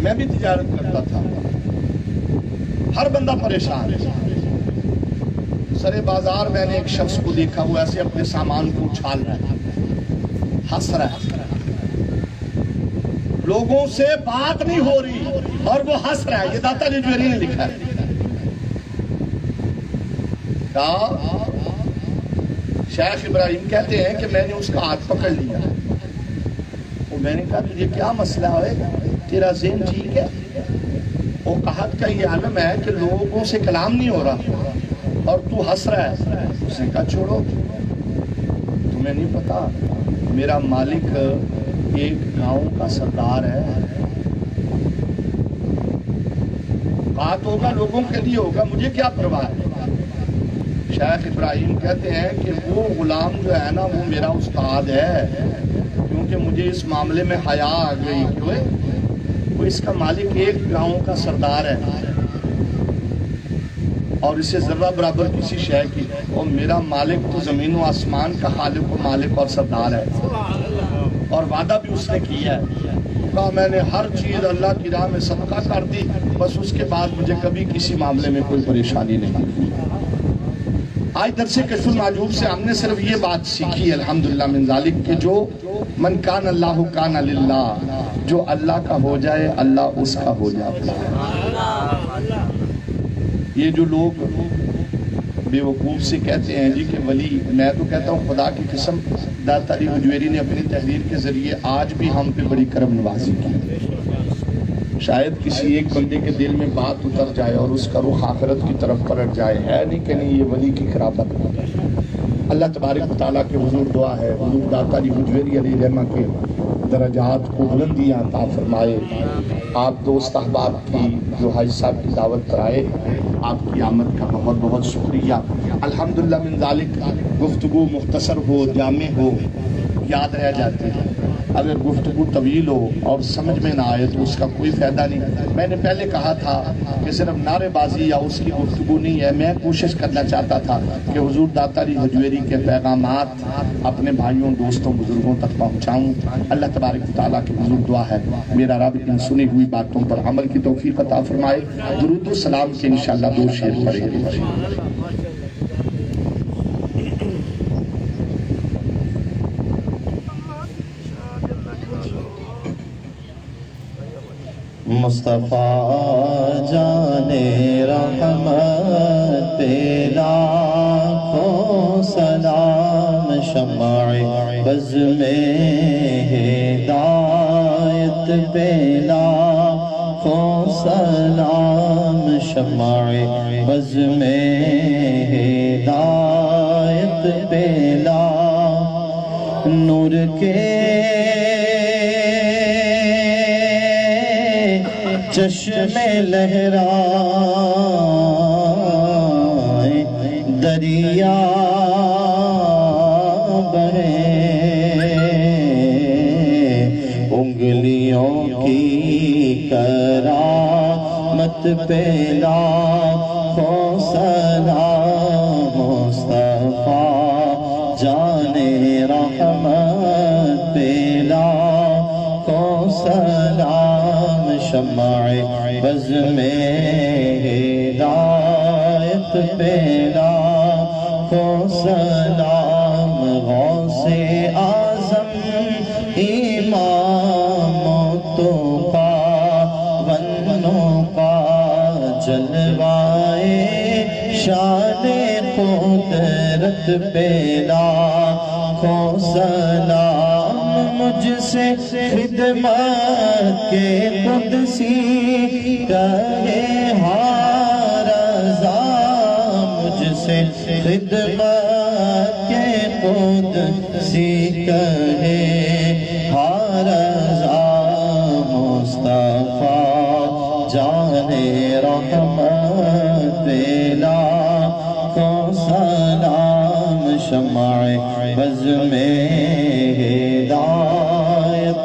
میں بھی تجارت کرتا تھا، ہر بندہ پریشان ہے۔ سرے بازار میں نے ایک شخص کو دیکھا، وہ ایسے اپنے سامان کو اچھال رہا ہے، ہنس رہا ہے، لوگوں سے بات نہیں ہو رہی اور وہ ہنس رہا ہے۔ یہ داتا علی جویری نے لکھا ہے۔ شیخ ابراہیم کہتے ہیں کہ میں نے اس کا ہاتھ پکڑ لیا اور میں نے کہا تجھے کیا مسئلہ ہے، تیرا ذہن ٹھیک ہے؟ وہ قحط کا یہ عالم ہے کہ لوگوں سے کلام نہیں ہو رہا اور تو ہنس رہا ہے۔ اس نے کہا چھوڑو، تمہیں نہیں پتا میرا مالک ایک گاؤں کا سردار ہے، بات ہوگا لوگوں کے لیے ہوگا، مجھے کیا پرواہ ہے۔ شیخ ابراہیم کہتے ہیں کہ وہ غلام جو ہے نا وہ میرا استاد ہے، کیونکہ مجھے اس معاملے میں حیا آ گئی کہ وہ اس کا مالک ایک گاؤں کا سردار ہے اور اسے ذرہ برابر کسی شے کی، اور میرا مالک تو زمین و آسمان کا خالق و مالک اور سردار ہے، اور وعدہ بھی اس نے کیا ہے۔ کہا میں نے ہر چیز اللہ کی راہ میں صدقہ کر دی، بس اس کے بعد مجھے کبھی کسی معاملے میں کوئی پریشانی نہیں ہوئی۔ آج درس کشف المعجوب سے ہم نے صرف یہ بات سیکھی الحمدللہ من ذالک کہ جو من کان اللہ کان للہ، جو اللہ کا ہو جائے اللہ اس کا ہو جائے۔ یہ جو لوگ بے وقوف سے کہتے ہیں جی کہ ولی، میں تو کہتا ہوں خدا کی قسم داتا علی جویری نے اپنی تحریر کے ذریعے آج بھی ہم پہ بڑی کرم نوازی کی۔ شاید کسی ایک بندے کے دل میں بات اتر جائے اور اس کا رخ آخرت کی طرف پلٹ جائے، ہے نہیں کہ نہیں یہ ولی کی قرابت۔ اللہ تبارک و تعالیٰ کے حضور دعا ہے حضور داتا علی جویری علیہ رحمہ کے درجات کو بلندیاں عطا فرمائے۔ آپ دوست احباب کی جو حاجی صاحب کی دعوت پر آئے، آپ کی آمد کا بہت بہت شکریہ۔ الحمدللہ من ذالک گفتگو مختصر ہو، جامع ہو، یاد رہ جاتی ہے۔ اگر گفتگو طویل ہو اور سمجھ میں نہ آئے تو اس کا کوئی فائدہ نہیں۔ میں نے پہلے کہا تھا کہ صرف نعرے بازی یا اس کی گفتگو نہیں ہے، میں کوشش کرنا چاہتا تھا کہ حضور داتا علی جویری کے پیغامات اپنے بھائیوں، دوستوں، بزرگوں تک پہنچاؤں۔ اللہ تبارک و تعالیٰ کی حضور دعا ہے میرا رب ان سنی ہوئی باتوں پر عمل کی توفیق عطا فرمائے۔ درود و سلام کے انشاءاللہ 2 شعر پڑھیں گے۔ مصطفیٰ جان رحمت پہ لاکھوں سلام، شمع بز میں ہدایت پہ لاکھوں سلام، شمع بز میں ہدایت پہ لاکھ، نور کے چشم لہرائے دریا بہے، انگلیوں کی کرامت پہ لاکھوں سلام، مصطفیٰ جان رحمت پہ لاکھوں سلام، شمع بز میں ہدایت پہ لاکھوں سلام، سے اعظم امام تو پابندوں کا جلوائے شان قدرت پہ لاکھوں سلام مجھ سے خدمت کے قدسی کہے ہر رضا مجھ سے خدمت کے قدسی کہے ہر رضا مصطفیٰ جان رحمت لاکھوں سلام شمع بز میں ہدایت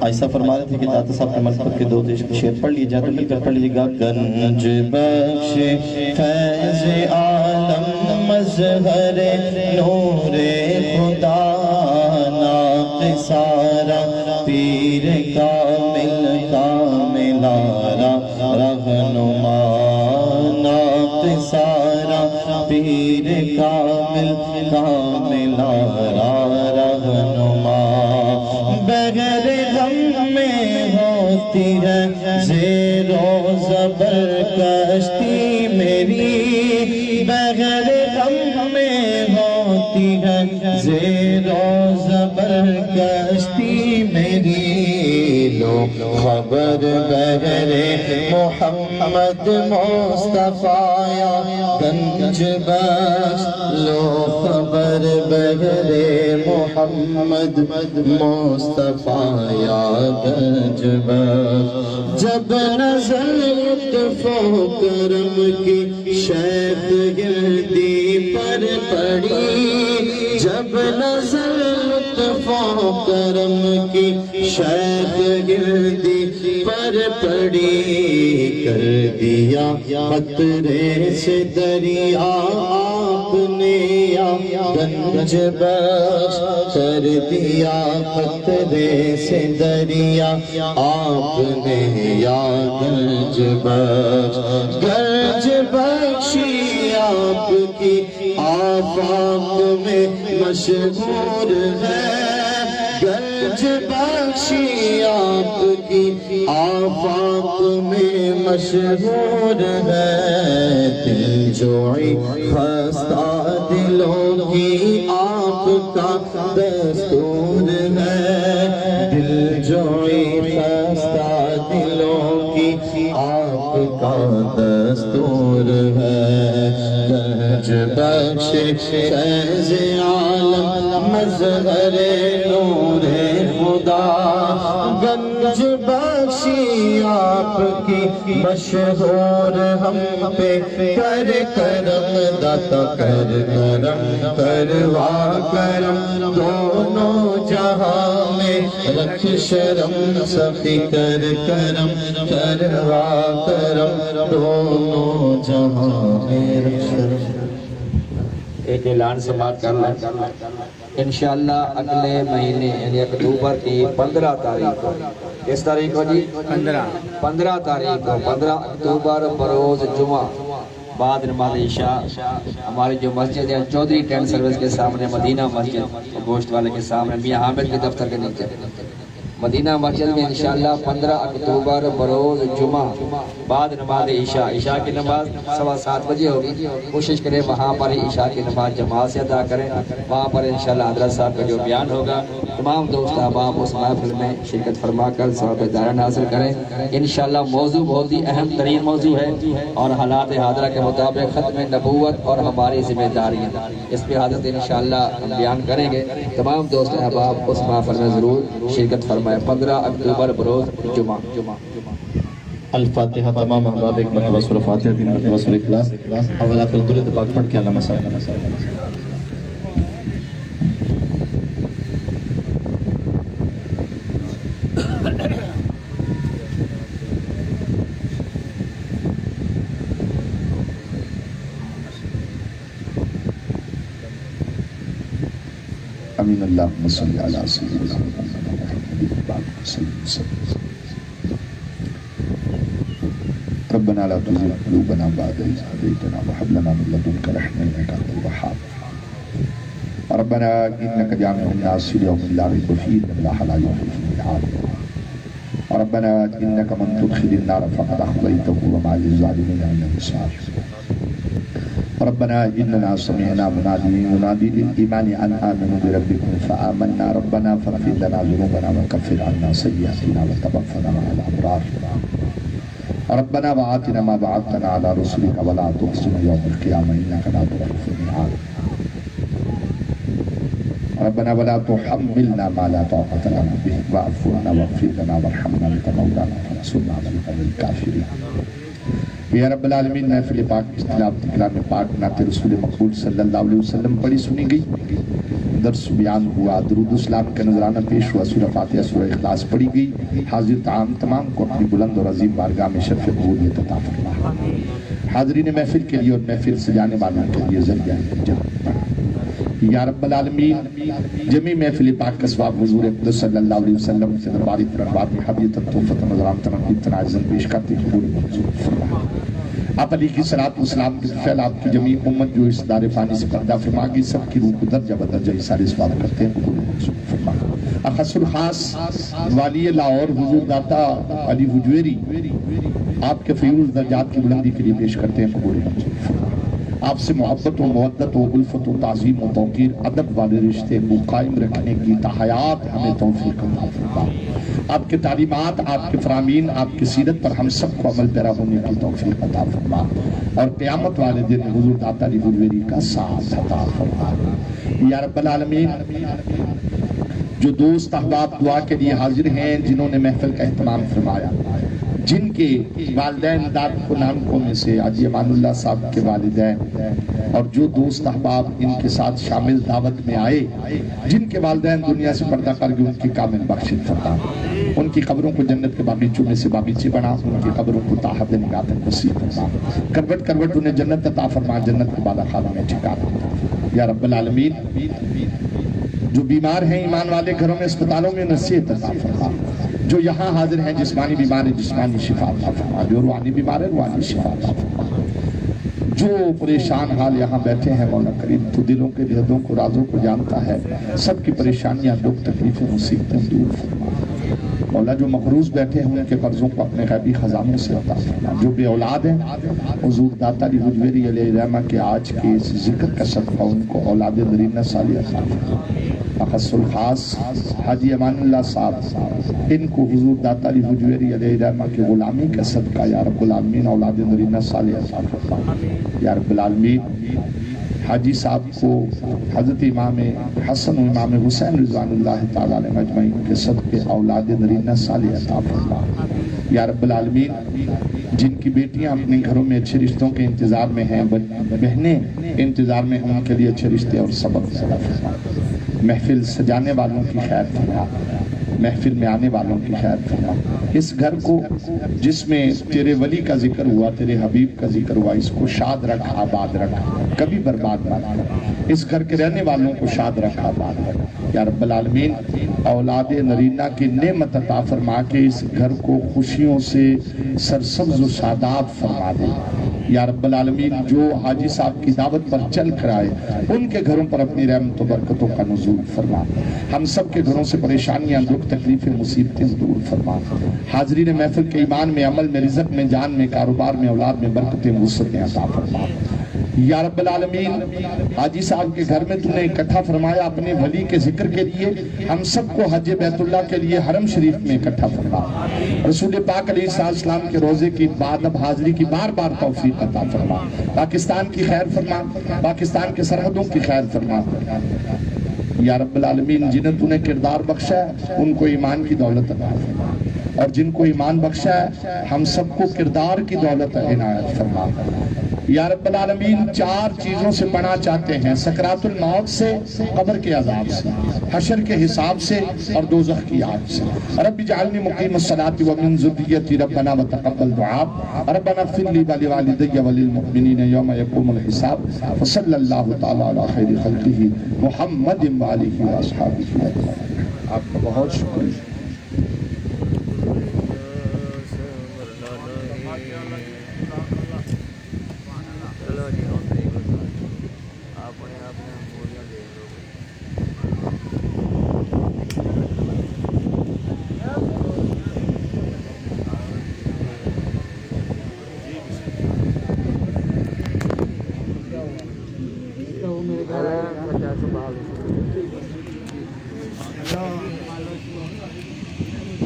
ایسا فرما رہے تھے کہ داتا صاحب کے ملکت کے دو شعر پڑھ لیے جائے تو مل کر پڑھ لیجیے گا گنج بخش فیض عالم مظہر نور خدا ناقص سارا پیر کامل کاملارا رہنما ناقص سارا پیر کامل کاملارا رہنما بغیر غم میں ہوتی ہے زیر و زبر کشتی میری بغیر غم میں ہوتی ہے زیر و زبر کشتی میری لو خبر بغیر محمد مصطفیٰ گنج بخش لو خبر بغیر محمد مصطفیٰ گنج بخش جب نظر لطف و کرم کی شیخ گردی پر پڑی جب نظر لطف و کرم کی شیخ گردی پر پڑی کر دیا قطرے سے دریا آپ نے گنج بخش کر دیا قطرے سے دریا آپ نے یا گنج بخش گنج بخشی آپ کی آفاق میں مشہور ہے گنج بخشی آپ کی آفاق میں مشہور ہے دل جوئی خستہ دلوں کی آپ کا دستور ہے دل جوئی خستہ دلوں کی آپ کا دستور ہے گنج بخش فیض عالم مظہر نور خدا گنج بخشی آپ کی مشہور ہم پہ کر کرم داتا کر کرم کروا کرم دونوں جہاں میں رکھ شرم سخی کر کرم کروا کرم دونوں جہاں میں رکھ شرم ایک اعلان سماعت کر لیں انشاءاللہ اگلے مہینے یعنی اکتوبر کی 15 تاریخ کو کس تاریخ کو جی 15 تاریخ کو 15 اکتوبر بروز جمعہ بعد نماز عشاء ہماری جو مسجد ہے چودھری ٹینٹ سروس کے سامنے مدینہ مسجد گوشت والے کے سامنے میاں حامد کے دفتر کے نیچے مدینہ مسجد میں انشاءاللہ 15 اکتوبر بروز جمعہ بعد نماز عشاء کی نماز 7:15 بجے ہوگی کوشش کریں وہاں پر عشاء کی نماز جماعت سے ادا کریں وہاں پر انشاءاللہ حضرت صاحب کا جو بیان ہوگا تمام دوست احباب اس محفل میں شرکت فرما کر ثواب دارین حاصل کریں انشاءاللہ موضوع بہت ہی اہم ترین موضوع ہے اور حالات حاضرہ کے مطابق ختم نبوت اور ہماری ذمہ داریاں اس پہ حضرت انشاءاللہ ہم بیان کریں گے تمام دوست احباب اس محفل میں ضرور شرکت فرمائیں 15 اکتوبر بروز جمعہ الفاتحہ تمام احباب ایک مرتبہ سورہ فاتحہ 3 مرتبہ سورہ اخلاص اولا پر درود پاک پڑھ کے اللہ مسئلہ امین اللہم صلی علی سیدنا محمد ربنا لا تزغ قلوبنا بعد إذ هديتنا وهب لنا من لدنك رحمة إنك أنت الوهاب ربنا إنك جامع الناس ليوم لا ريب فيه إن الله لا يخلف الميعاد ربنا إنك من تدخل النار فقد أخزيته وما للظالمين من أنصار ربنا إننا سمعنا مناديا ينادي للإيمان أن آمنوا بربكم فآمنا ربنا فاغفر لنا ذنوبنا وكفر عنا سيئاتنا وتوفنا مع الأبرار ربنا وآتنا ما وعدتنا على رسلك ولا تخزنا يوم القيامة إنك لا تخلف الميعاد ربنا ولا تحملنا ما لا طاقة لنا به واعف عنا واغفر لنا وارحمنا أنت مولانا فانصرنا على القوم الكافرين یا رب العالمین محفل پاک اختلاف کلام پاک نعت رسول مقبول صلی اللہ علیہ وسلم پڑھی سنی گئی درس بیان ہوا درود اسلام کا نظرانہ پیش ہوا سورہ فاتحہ سورہ اخلاص پڑھی گئی حاضر تمام کو اپنی بلند اور عظیم بارگاہ میں شرف قبولیت عطا فرما حاضرین محفل کے لیے اور محفل سجانے والوں کے لیے ذریعہ جنت یا رب العالمین جمعی محفل پاک کا ثواب حضور اقدس صلی اللہ علیہ وسلم سے درباری پرنوار میں حبیت تحفت نظران تنقید تناعظم پیش کرتے قبول منظور فرما آپ علی کی صلاۃ و سلام کے فعل آپ کی جمعی امت جو اس دار فانی سے پردہ فرما گئی سب کی روح کو درجہ بدرجہ سارے ثواب کرتے ہیں قبول منظور فرما اخص الخاص والی لاہور حضور داتا علی حجویری آپ کے فیروز درجات کی بلندی کے لیے پیش کرتے ہیں قبول منظور فرما آپ سے محبت و مودت و الفت و تعظیم و توقیر ادب والے رشتے کو قائم رکھنے کی تحیات ہمیں توفیق عطا فرما آپ کے تعلیمات آپ کے فرامین آپ کی سیرت پر ہم سب کو عمل پیرا ہونے کی توفیق عطا فرما اور قیامت والے دن حضور داتا علی حجویری کا ساتھ عطا فرما یا رب العالمین جو دوست احباب دعا کے لیے حاضر ہیں جنہوں نے محفل کا اہتمام فرمایا جن کے والدین داد کنانکوں میں سے حاجی امان اللہ صاحب کے والدین اور جو دوست احباب ان کے ساتھ شامل دعوت میں آئے جن کے والدین دنیا سے پردہ کر گئے ان کی کامل بخشش فرما ان کی قبروں کو جنت کے باغیچوں میں سے باغیچے بنا ان کی قبروں کو تاحت نگاہ نصیب فرما کروٹ کروٹ انہیں جنت عطا فرما جنت کے بالا خانہ میں ٹھکانا یا رب العالمین جو بیمار ہیں ایمان والے گھروں میں اسپتالوں میں نصیحت عطا فرما جو یہاں حاضر ہیں جسمانی بیمار ہیں جسمانی شفا عطا فرما جو روحانی بیمار ہیں روحانی شفا عطا فرما جو پریشان حال یہاں بیٹھے ہیں مولا کریم تو دلوں کے دردوں کو رازوں کو جانتا ہے سب کی پریشانیاں دکھ تکلیفیں مصیبتیں دور فرما مولا جو مقروض بیٹھے ہیں ان کے قرضوں کو اپنے غیبی خزانوں سے عطا فرما جو بے اولاد ہیں حضور داتا علی حجویری علیہ الرحمہ کے آج کے اس ذکر کا صدقہ ان کو اولاد نرینہ صالحہ عطا فرما اخص الخاص حاجی امان اللہ صاحب ان کو حضور داتا علی حجویری علیہ الرحمہ کے غلامی کا صدقہ یا رب العالمین اولاد نرینہ صالحہ عطا فرما یا رب العالمین حاجی صاحب کو حضرت امام حسن و امام حسین رضوان اللہ تعالیٰ علیہ مجمعین کے صدقے اولاد نرینہ صالحہ عطا فرما یا رب العالمین جن کی بیٹیاں اپنے گھروں میں اچھے رشتوں کے انتظار میں ہیں بہنیں انتظار میں ہیں ان کے لیے اچھے رشتے اور سبق پیدا فرما محفل سجانے والوں کی خیر فرما محفل میں آنے والوں کی خیر فرما اس گھر کو جس میں تیرے ولی کا ذکر ہوا تیرے حبیب کا ذکر ہوا اس کو شاد رکھ آباد رکھ کبھی برباد نہ کر اس گھر کے رہنے والوں کو شاد رکھ آباد رکھ یا رب العالمین اولاد نرینہ کی نعمت عطا فرما کے اس گھر کو خوشیوں سے سرسبز و شاداب فرما دے یا رب العالمین جو حاجی صاحب کی دعوت پر چل کر آئے ان کے گھروں پر اپنی رحمت و برکتوں کا نزول فرما ہم سب کے گھروں سے پریشانیاں دکھ تکلیفیں مصیبتیں دور فرما حاضرین محفل کے ایمان میں عمل میں رزق میں جان میں کاروبار میں اولاد میں برکتیں وسعتیں عطا فرما یا رب العالمین حاجی صاحب کے گھر میں تم نے اکٹھا فرمایا اپنے ولی کے ذکر کے لیے ہم سب کو حج بیت اللہ کے لیے حرم شریف میں اکٹھا فرما رسول پاک علیہ السلام کے روزے کی بعد اب حاضری کی بار بار توفیق عطا فرما پاکستان کی خیر فرما پاکستان کے سرحدوں کی خیر فرما یا رب العالمین جنہیں تو نے کردار بخشا ہے ان کو ایمان کی دولت عطا فرما اور جن کو ایمان بخشا ہے ہم سب کو کردار کی دولت عنایت فرما یا رب العالمین 4 چیزوں سے پناہ چاہتے ہیں سکرات الموت سے قبر کے عذاب سے حشر کے حساب سے اور دوزخ کی آگ سے رب اجعلنی مقیم الصلاۃ ومن ذریتی ربنا وتقبل دعاء ربنا اغفر لی ولوالدی وللمؤمنین یوم یقوم الحساب وصلی اللہ تعالی علی خیر خلقہ محمد وآلہ واصحابہ آپ کا بہت شکریہ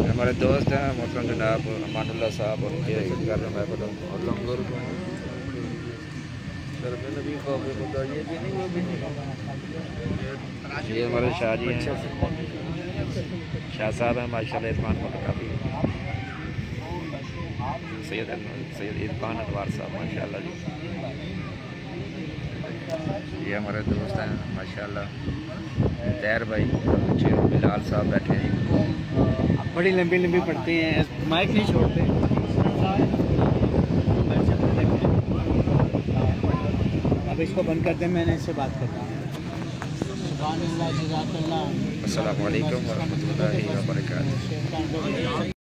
ہمارے دوست ہیں محترم جناب امان اللہ صاحب اور ان کے کر رہے ہیں اور لنگر یہ ہمارے شاہ جی ہیں، شاہ صاحب ہیں ماشاء اللہ عرفان فوٹوگرافی، سید عرفان انوار صاحب ماشاء اللہ جی، یہ ہمارے دوست ہیں ماشاء اللہ طاہر بھائی، بلال صاحب بیٹھے ہیں، بڑی لمبی لمبی پڑھتے ہیں، مائک نہیں چھوڑتے. اب اس کو بند کر دیں، میں نے اس سے بات کرتا ہوں. السلام علیکم ورحمۃ اللہ وبرکاتہ.